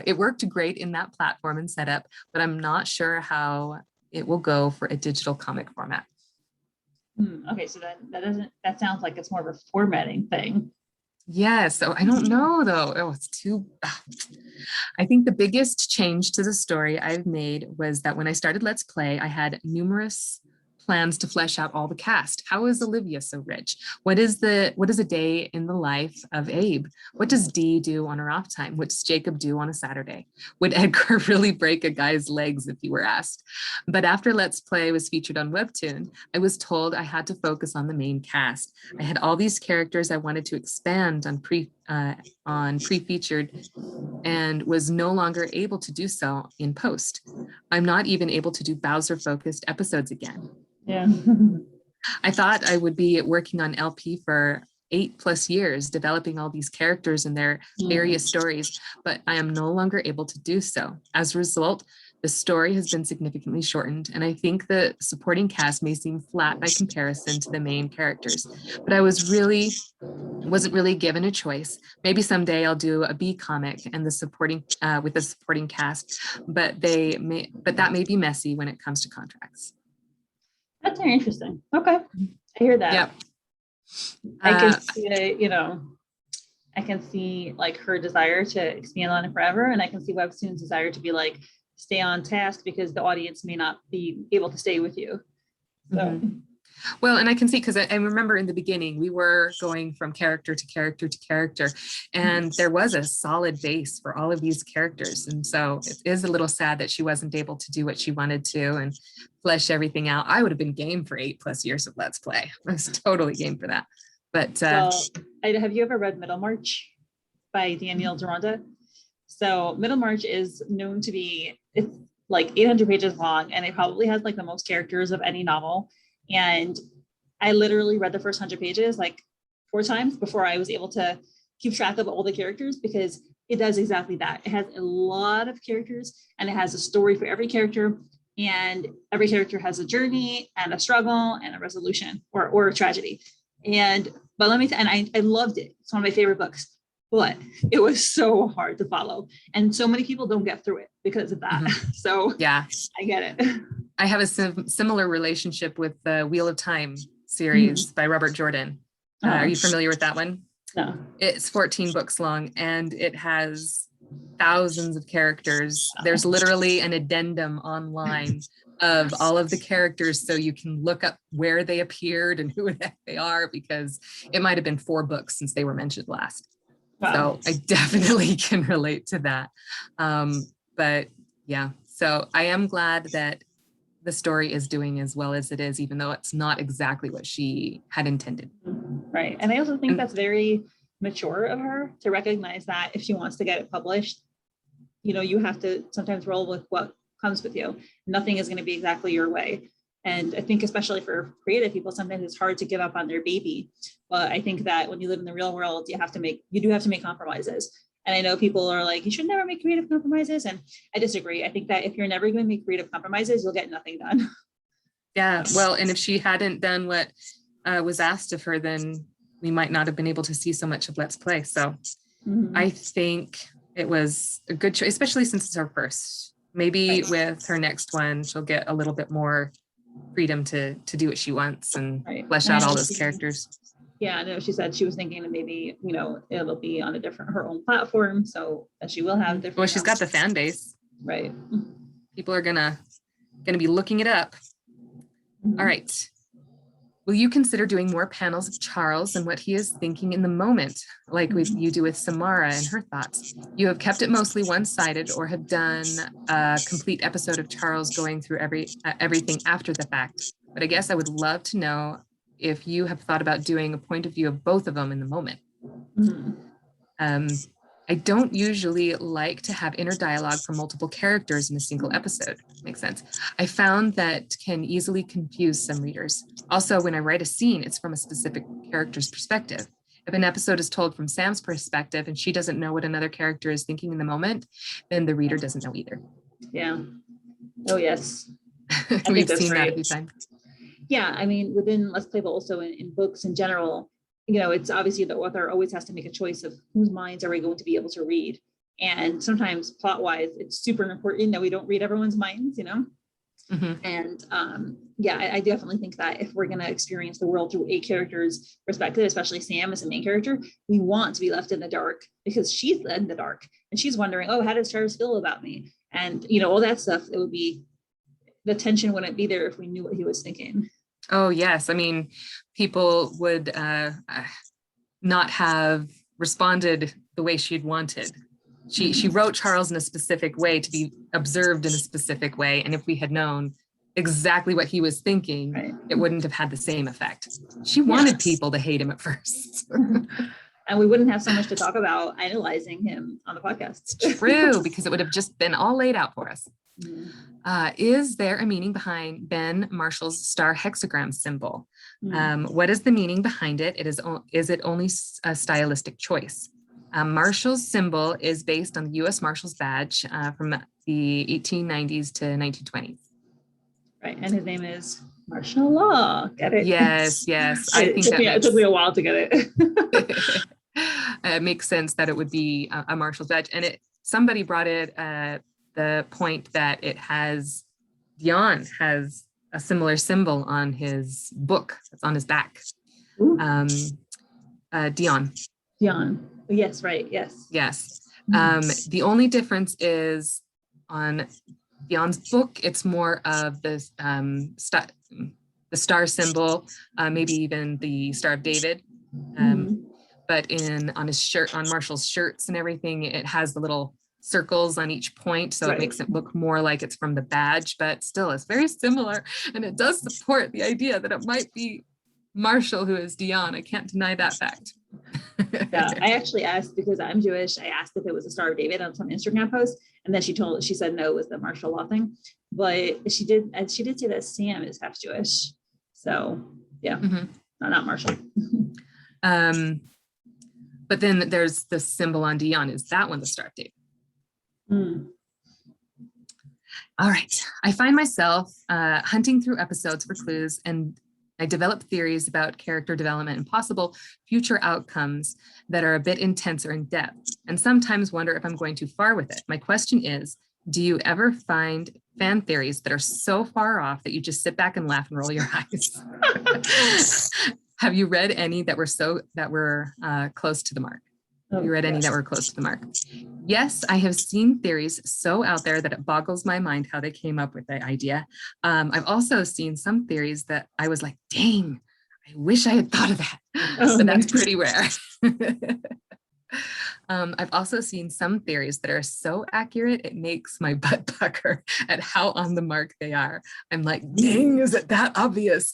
S2: It worked great in that platform and setup, but I'm not sure it will go for a digital comic format.
S1: Okay, so that sounds like it's more of a formatting thing.
S2: Yeah, so I don't know though. Oh, it's too. I think the biggest change to the story I've made was that when I started Let's Play, I had numerous plans to flesh out all the cast. How is Olivia so rich? What is a day in the life of Abe? What does Dee do on her off time? What does Jacob do on a Saturday? Would Edgar really break a guy's legs if you were asked? But after Let's Play was featured on Webtoon, I was told I had to focus on the main cast. I had all these characters I wanted to expand on pre-featured and was no longer able to do so in post. I'm not even able to do Bowser-focused episodes again.
S1: Yeah.
S2: I thought I would be working on LP for 8+ years, developing all these characters and their various stories, but I am no longer able to do so. As a result, the story has been significantly shortened, and I think the supporting cast may seem flat by comparison to the main characters, but I wasn't really given a choice. Maybe someday I'll do a B comic and the supporting with the supporting cast, but that may be messy when it comes to contracts.
S1: That's very interesting. Okay, I hear that.
S2: Yep.
S1: I can see, I can see like her desire to expand on it forever, and I can see Webtoon's desire to be like stay on task because the audience may not be able to stay with you. So.
S2: Well, and I can see, because I remember in the beginning, we were going from character to character to character, and there was a solid base for all of these characters. And so it is a little sad that she wasn't able to do what she wanted to and flesh everything out. I would have been game for 8+ years of Let's Play. I was totally game for that. But
S1: have you ever read 𝗵𝗏𝗄 by Danielle Daronda? So 𝗵𝗏𝗄 is known to be, it's like 800 pages long, and it probably has like the most characters of any novel. And I literally read the first 100 pages like 4 times before I was able to keep track of all the characters, because it does exactly that. It has a lot of characters, and it has a story for every character, and every character has a journey and a struggle and a resolution or a tragedy. But let me and I loved it. It's one of my favorite books, but it was so hard to follow, and so many people don't get through it because of that. So yeah, I get it.
S2: I have a similar relationship with the Wheel of Time series by Robert Jordan. Are you familiar with that one?
S1: No.
S2: It's 14 books long, and it has thousands of characters. There's literally an addendum online of all of the characters, so you can look up where they appeared and who the heck they are, because it might have been 4 books since they were mentioned last. Wow. So I definitely can relate to that. But yeah, so I am glad that the story is doing as well as it is, even though it's not exactly what she had intended.
S1: Right. And I also think that's very mature of her to recognize that if she wants to get it published, you have to sometimes roll with what comes with you. Nothing is going to be exactly your way. And I think especially for creative people, sometimes it's hard to give up on their baby. But I think that when you live in the real world, you do have to make compromises. And I know people are like, you should never make creative compromises. And I disagree. I think that if you're never going to make creative compromises, you'll get nothing done.
S2: Yeah, well, and if she hadn't done what was asked of her, then we might not have been able to see so much of Let's Play. So I think it was a good choice, especially since it's our first Maybe with her next one, she'll get a little bit more freedom to do what she wants and flesh out all those characters.
S1: Yeah, I know she said she was thinking that maybe, it'll be on her own platform, so that she will have different.
S2: Well, she's got the fan base.
S1: Right.
S2: People are gonna be looking it up. All right. Will you consider doing more panels of Charles and what he is thinking in the moment, like you do with Samara and her thoughts? You have kept it mostly one-sided or have done a complete episode of Charles going through everything after the fact. But I guess I would love to know if you have thought about doing a point of view of both of them in the moment. I don't usually like to have inner dialogue for multiple characters in a single episode. Makes sense. I found that can easily confuse some readers. Also, when I write a scene, it's from a specific character's perspective. If an episode is told from Sam's perspective and she doesn't know what another character is thinking in the moment, then the reader doesn't know either.
S1: Yeah. Oh, yes.
S2: We've seen that a few times.
S1: Yeah, I mean, within Let's Play, but also in books in general, it's obviously the author always has to make a choice of whose minds are we going to be able to read. And sometimes plot-wise, it's super important that we don't read everyone's minds, And I definitely think that if we're going to experience the world through a character's perspective, especially Sam as a main character, we want to be left in the dark because she's in the dark and she's wondering, oh, how does Charles feel about me? And, all that stuff, the tension wouldn't be there if we knew what he was thinking.
S2: Oh, yes. I mean, people would not have responded the way she'd wanted. She wrote Charles in a specific way to be observed in a specific way. And if we had known exactly what he was thinking, it wouldn't have had the same effect. She wanted people to hate him at first.
S1: And we wouldn't have so much to talk about analyzing him on the podcast.
S2: It's true, because it would have just been all laid out for us. Is there a meaning behind Ben Marshall's star hexagram symbol? What is the meaning behind it? Is it only a stylistic choice? Marshall's symbol is based on the U.S. Marshal's badge from the 1890s to 1920s.
S1: Right, and his name is Martial Law. Get it?
S2: Yes. I think
S1: it took me a while to get it.
S2: It makes sense that it would be a Marshal's badge, and somebody brought it the point that Dion has a similar symbol on his book. It's on his back. Dion. Yes, right. Yes. The only difference is on Dion's book, it's more of the star symbol, maybe even the Star of David. But on his shirt, on Marshall's shirts and everything, it has the little circles on each point, so it makes it look more like it's from the badge, but still it's very similar, and it does support the idea that it might be Marshall who is Dion. I can't deny that fact.
S1: Yeah, I actually asked, because I'm Jewish, I asked if it was a Star of David on some Instagram post, and then she said no, it was the Martial Law thing, but she did say that Sam is half Jewish, so yeah. Not Marshall.
S2: But then there's the symbol on Dion. Is that one the Star of David? All right. I find myself hunting through episodes for clues, and I develop theories about character development and possible future outcomes that are a bit intense or in depth, and sometimes wonder if I'm going too far with it. My question is, do you ever find fan theories that are so far off that you just sit back and laugh and roll your eyes? Have you read any that were close to the mark? Have you read any that were close to the mark? Yes, I have seen theories so out there that it boggles my mind how they came up with the idea. I've also seen some theories that I was like, dang, I wish I had thought of that. But that's pretty rare. I've also seen some theories that are so accurate, it makes my butt pucker at how on the mark they are. I'm like, dang, is it that obvious?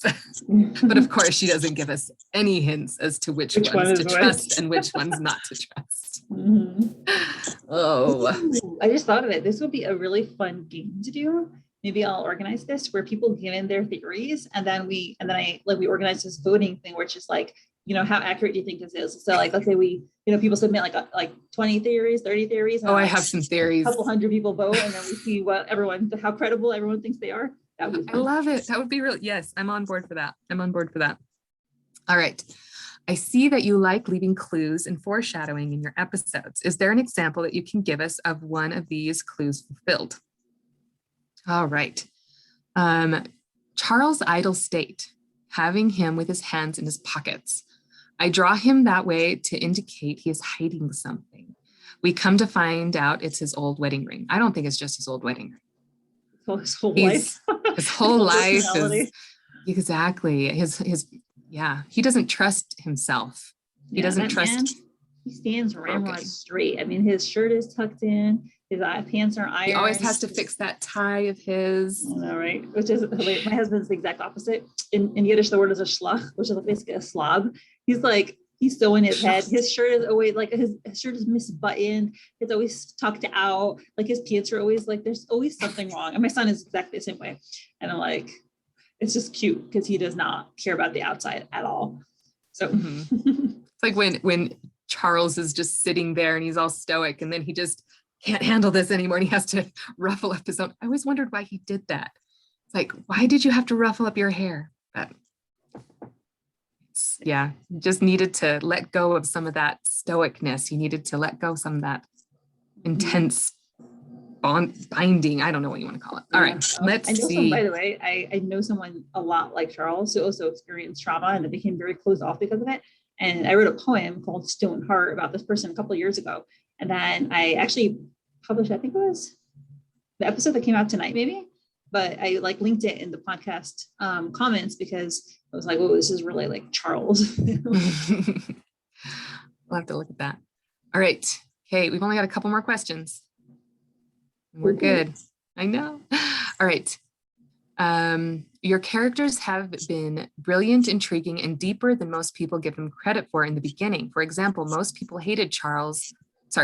S2: But of course, she doesn't give us any hints as to which ones to trust and which ones not to trust. Oh,
S1: I just thought of it. This would be a really fun game to do. Maybe I'll organize this where people give in their theories, and then we organize this voting thing, which is like, how accurate do you think this is? So like, let's say people submit like 20 theories, 30 theories.
S2: And I have some theories.
S1: A couple hundred people vote, and then we see how credible everyone thinks they are.
S2: I love it. That would be real. Yes, I'm on board for that. All right. I see that you like leaving clues and foreshadowing in your episodes. Is there an example that you can give us of one of these clues fulfilled? All right. Charles' idle state, having him with his hands in his pockets. I draw him that way to indicate he is hiding something. We come to find out it's his old wedding ring. I don't think it's just his old wedding ring.
S1: Oh, his whole life.
S2: His whole life
S1: personality.
S2: is exactly yeah. He doesn't trust himself. He doesn't trust.
S1: Man, he stands ramrod straight. I mean, his shirt is tucked in. His pants are ironed.
S2: He always has to fix that tie of his.
S1: I know, right? Which is hilarious. My husband's the exact opposite. In Yiddish, the word is a shlach, which is basically a slob. He's so in his head. His shirt is always like his shirt is misbuttoned. It's always tucked out. Like his pants are always like there's always something wrong. And my son is exactly the same way. And I'm like, it's just cute because he does not care about the outside at all. So
S2: it's like when Charles is just sitting there and he's all stoic, and then he just can't handle this anymore and he has to ruffle up his own. I always wondered why he did that. It's like, why did you have to ruffle up your hair? But yeah, you just needed to let go of some of that stoicness. You needed to let go of some of that intense binding. I don't know what you want to call it. All right, let's see.
S1: By the way, I know someone a lot like Charles who also experienced trauma and they became very closed off because of it. And I wrote a poem called Stone Heart about this person a couple of years ago. And then I actually published, I think it was the episode that came out tonight, maybe, but I linked it in the podcast comments because I was like, oh, this is really like Charles.
S2: We'll have to look at that. All right. Okay. We've only got a couple more questions. We're good. I know. All right. Your characters have been brilliant, intriguing, and deeper than most people give them credit for in the beginning. For example, most people hated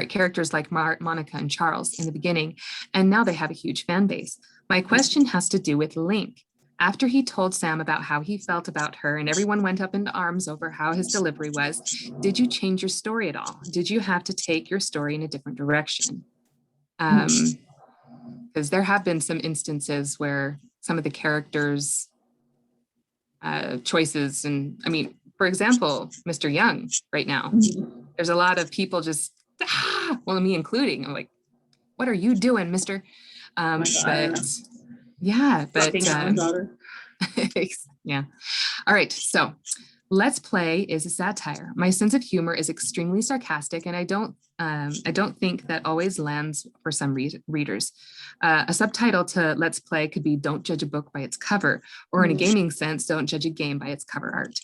S2: characters like Monica and Charles in the beginning, and now they have a huge fan base. My question has to do with Link. After he told Sam about how he felt about her and everyone went up into arms over how his delivery was, did you change your story at all? Did you have to take your story in a different direction? Because there have been some instances where some of the characters' choices, and I mean, for example, Mr. Young right now, there's a lot of people just, well, me including, I'm like, what are you doing, mister? Yeah. All right. So Let's Play is a satire. My sense of humor is extremely sarcastic, and I don't think that always lands for some readers. A subtitle to Let's Play could be "Don't judge a book by its cover," or in a gaming sense, "Don't judge a game by its cover art."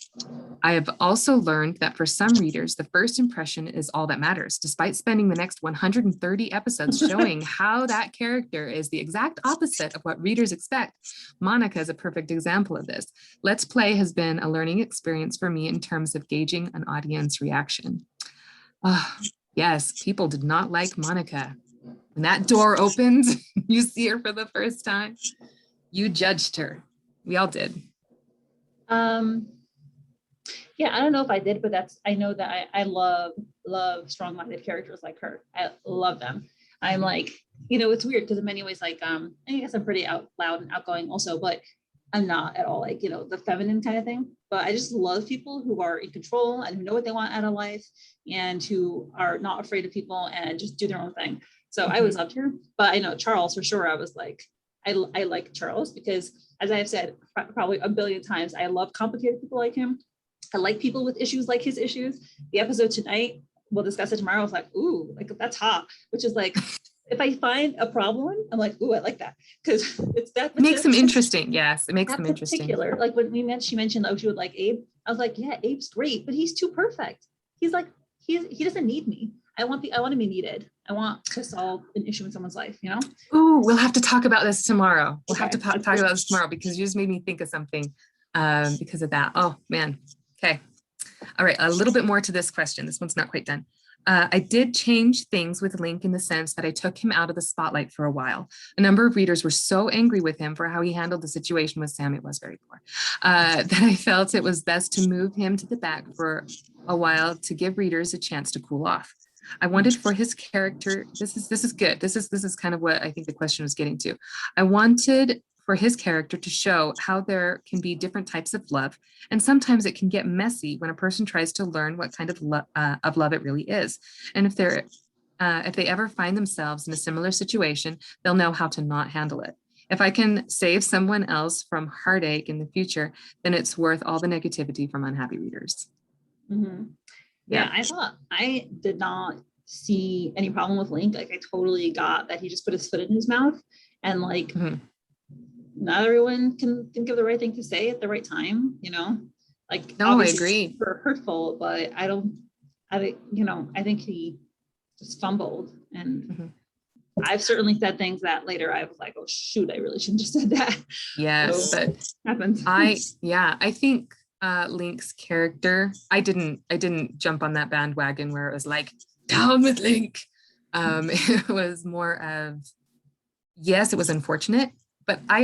S2: I have also learned that for some readers, the first impression is all that matters, despite spending the next 130 episodes showing how that character is the exact opposite of what readers expect. Monica is a perfect example of this. Let's Play has been a learning experience for me in terms of gauging an audience reaction. Yes, people did not like Monica. When that door opened, you see her for the first time, you judged her. We all did.
S1: Yeah, I don't know if I did, but I know that I love strong-minded characters like her. I love them. I'm like, it's weird because in many ways, like, I guess I'm pretty loud and outgoing also, but I'm not at all like, the feminine kind of thing. But I just love people who are in control and who know what they want out of life and who are not afraid of people and just do their own thing. So I always loved her. But I know Charles, for sure, I was like, I like Charles because, as I have said probably a billion times, I love complicated people like him. I like people with issues like his issues. The episode tonight, we'll discuss it tomorrow. I was like, ooh, like that's hot, which is like, if I find a problem, I'm like, ooh, I like that. Because it's that. It
S2: makes them interesting. Yes, it makes them interesting.
S1: Particular, like when she mentioned, she would like Abe. I was like, yeah, Abe's great, but he's too perfect. He's like, he doesn't need me. I want to be needed. I want to solve an issue in someone's life,
S2: Ooh, we'll have to talk about this tomorrow. We'll have to talk about this tomorrow because you just made me think of something because of that. Oh, man. Okay. All right. A little bit more to this question. This one's not quite done. I did change things with Link in the sense that I took him out of the spotlight for a while. A number of readers were so angry with him for how he handled the situation with Sam, it was very poor, that I felt it was best to move him to the back for a while to give readers a chance to cool off. I wanted for his character, this is good. This is kind of what I think the question was getting to. I wanted for his character to show how there can be different types of love, and sometimes it can get messy when a person tries to learn what kind of love it really is. And if they ever find themselves in a similar situation, they'll know how to not handle it. If I can save someone else from heartache in the future, then it's worth all the negativity from unhappy readers.
S1: Mm-hmm. Yeah, I thought I did not see any problem with Link. Like I totally got that he just put his foot in his mouth, and like not everyone can think of the right thing to say at the right time, you know? Like
S2: no, I agree.
S1: It's super hurtful, but I think, you know, I think he just fumbled. And I've certainly said things that later I was like, oh shoot, I really shouldn't have said that.
S2: Yes,
S1: so,
S2: but
S1: happens.
S2: I think Link's character, I didn't jump on that bandwagon where it was like, down with Link. It was more of, yes, it was unfortunate, but I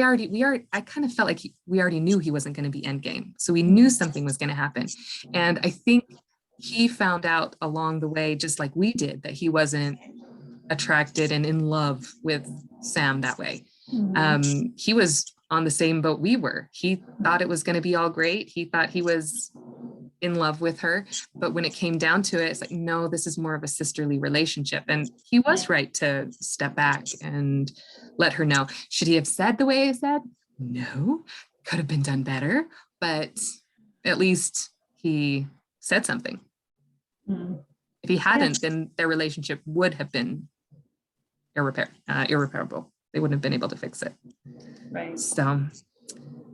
S2: kind of felt like we already knew he wasn't going to be endgame. So we knew something was going to happen. And I think he found out along the way, just like we did, that he wasn't attracted and in love with Sam that way. He was on the same boat we were. He thought it was going to be all great. He thought he was in love with her. But when it came down to it, it's like, no, this is more of a sisterly relationship. And he was right to step back and let her know. Should he have said the way he said? No, could have been done better, but at least he said something. If he hadn't, then their relationship would have been irreparable. They wouldn't have been able to fix it.
S1: Right.
S2: So,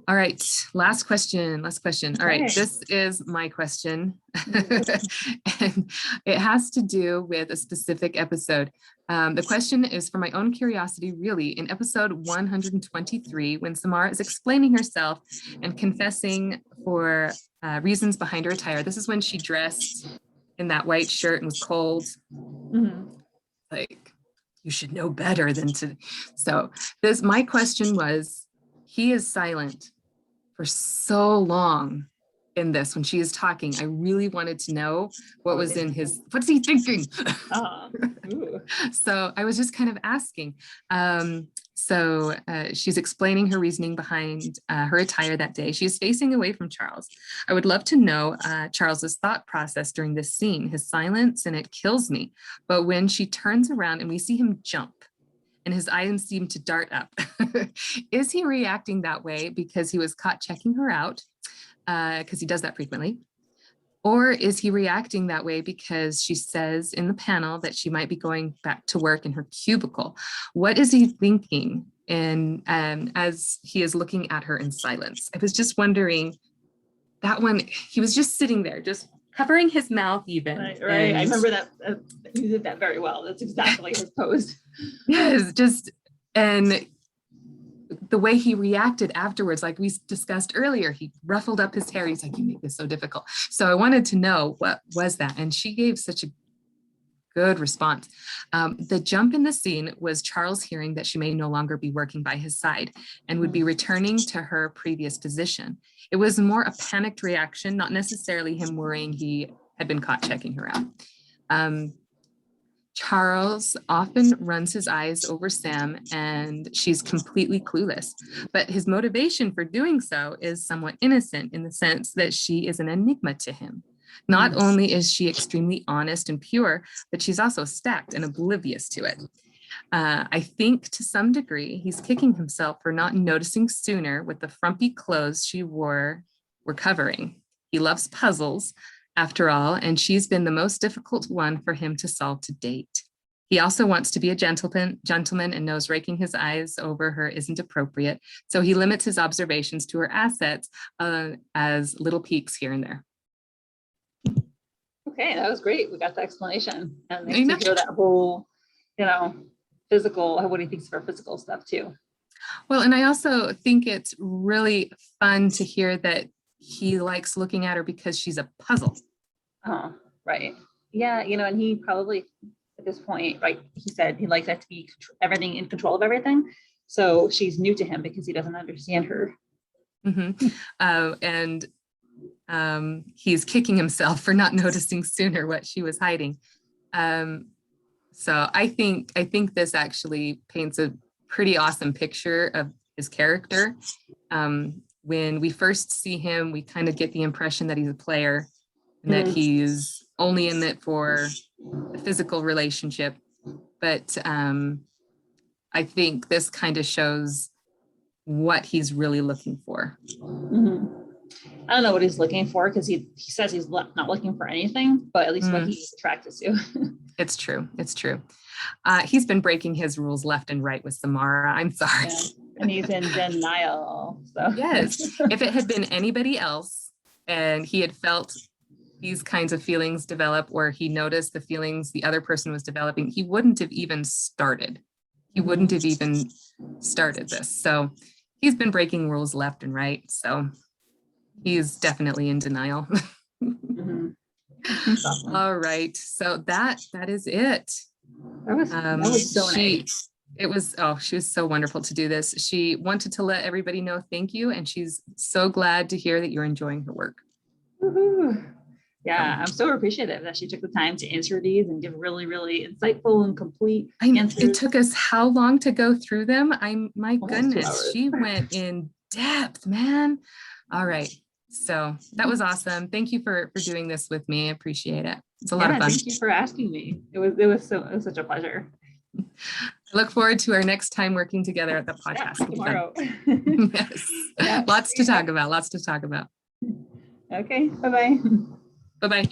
S2: all right, last question. All right, this is my question. And it has to do with a specific episode. The question is for my own curiosity, really. In episode 123, when Samara is explaining herself and confessing for reasons behind her attire, this is when she dressed in that white shirt and was cold. Like, you should know better than to. So my question was, he is silent for so long in this when she is talking. I really wanted to know what was in what's he thinking? So I was just kind of asking. She's explaining her reasoning behind her attire that day. She's facing away from Charles. I would love to know Charles's thought process during this scene, his silence, and it kills me. But when she turns around and we see him jump, and his eyes seem to dart up. Is he reacting that way because he was caught checking her out? Because he does that frequently. Or is he reacting that way because she says in the panel that she might be going back to work in her cubicle? What is he thinking as he is looking at her in silence? I was just wondering, that one, he was just sitting there, just covering his mouth even.
S1: Right. I remember that. He did that very well. That's exactly his pose.
S2: Yes, and the way he reacted afterwards, like we discussed earlier, he ruffled up his hair. He's like, you make this so difficult. So I wanted to know what was that? And she gave such a good response. The jump in the scene was Charles hearing that she may no longer be working by his side and would be returning to her previous position. It was more a panicked reaction, not necessarily him worrying he had been caught checking her out. Charles often runs his eyes over Sam and she's completely clueless, but his motivation for doing so is somewhat innocent in the sense that she is an enigma to him. Not only is she extremely honest and pure, but she's also stacked and oblivious to it. I think to some degree, he's kicking himself for not noticing sooner what the frumpy clothes she wore were covering. He loves puzzles, after all, and she's been the most difficult one for him to solve to date. He also wants to be a gentleman and knows raking his eyes over her isn't appropriate, so he limits his observations to her assets as little peeks here and there.
S1: Okay, that was great. We got the explanation. And nice to hear that whole, physical, what he thinks of our physical stuff too.
S2: Well, and I also think it's really fun to hear that he likes looking at her because she's a puzzle.
S1: Oh, right. Yeah, and he probably at this point, right, he said he likes that to be everything in control of everything. So she's new to him because he doesn't understand her. He's kicking himself for not noticing sooner what she was hiding. So I think this actually paints a pretty awesome picture of his character. When we first see him, we kind of get the impression that he's a player and that he's only in it for a physical relationship. But I think this kind of shows
S2: what he's really looking for.
S1: Mhm. I don't know what he's looking for because he says he's not looking for anything, but at least what he's attracted to.
S2: It's true. It's true. He's been breaking his rules left and right with Samara. I'm sorry.
S1: Yeah. And he's in denial. So
S2: Yes. If it had been anybody else and he had felt these kinds of feelings develop, or he noticed the feelings the other person was developing, he wouldn't have even started. He wouldn't have even started this. So he's been breaking rules left and right. So he's definitely in denial.
S1: Awesome.
S2: All right. So that is it.
S1: That was so nice.
S2: She was so wonderful to do this. She wanted to let everybody know thank you, and she's so glad to hear that you're enjoying her work.
S1: Woohoo. Yeah, I'm so appreciative that she took the time to answer these and give really, really insightful and complete answers.
S2: It took us how long to go through them? My
S1: Almost 2
S2: goodness,
S1: hours.
S2: she went in depth, man. All right. So that was awesome. Thank you for doing this with me. I appreciate it. It's a lot of fun.
S1: Thank you for asking me. It was such a pleasure.
S2: I look forward to our next time working together at the podcast.
S1: Yeah, tomorrow.
S2: Yes.
S1: Yeah.
S2: Lots to talk about. Lots to talk about.
S1: Okay. Bye-bye.
S2: Bye-bye.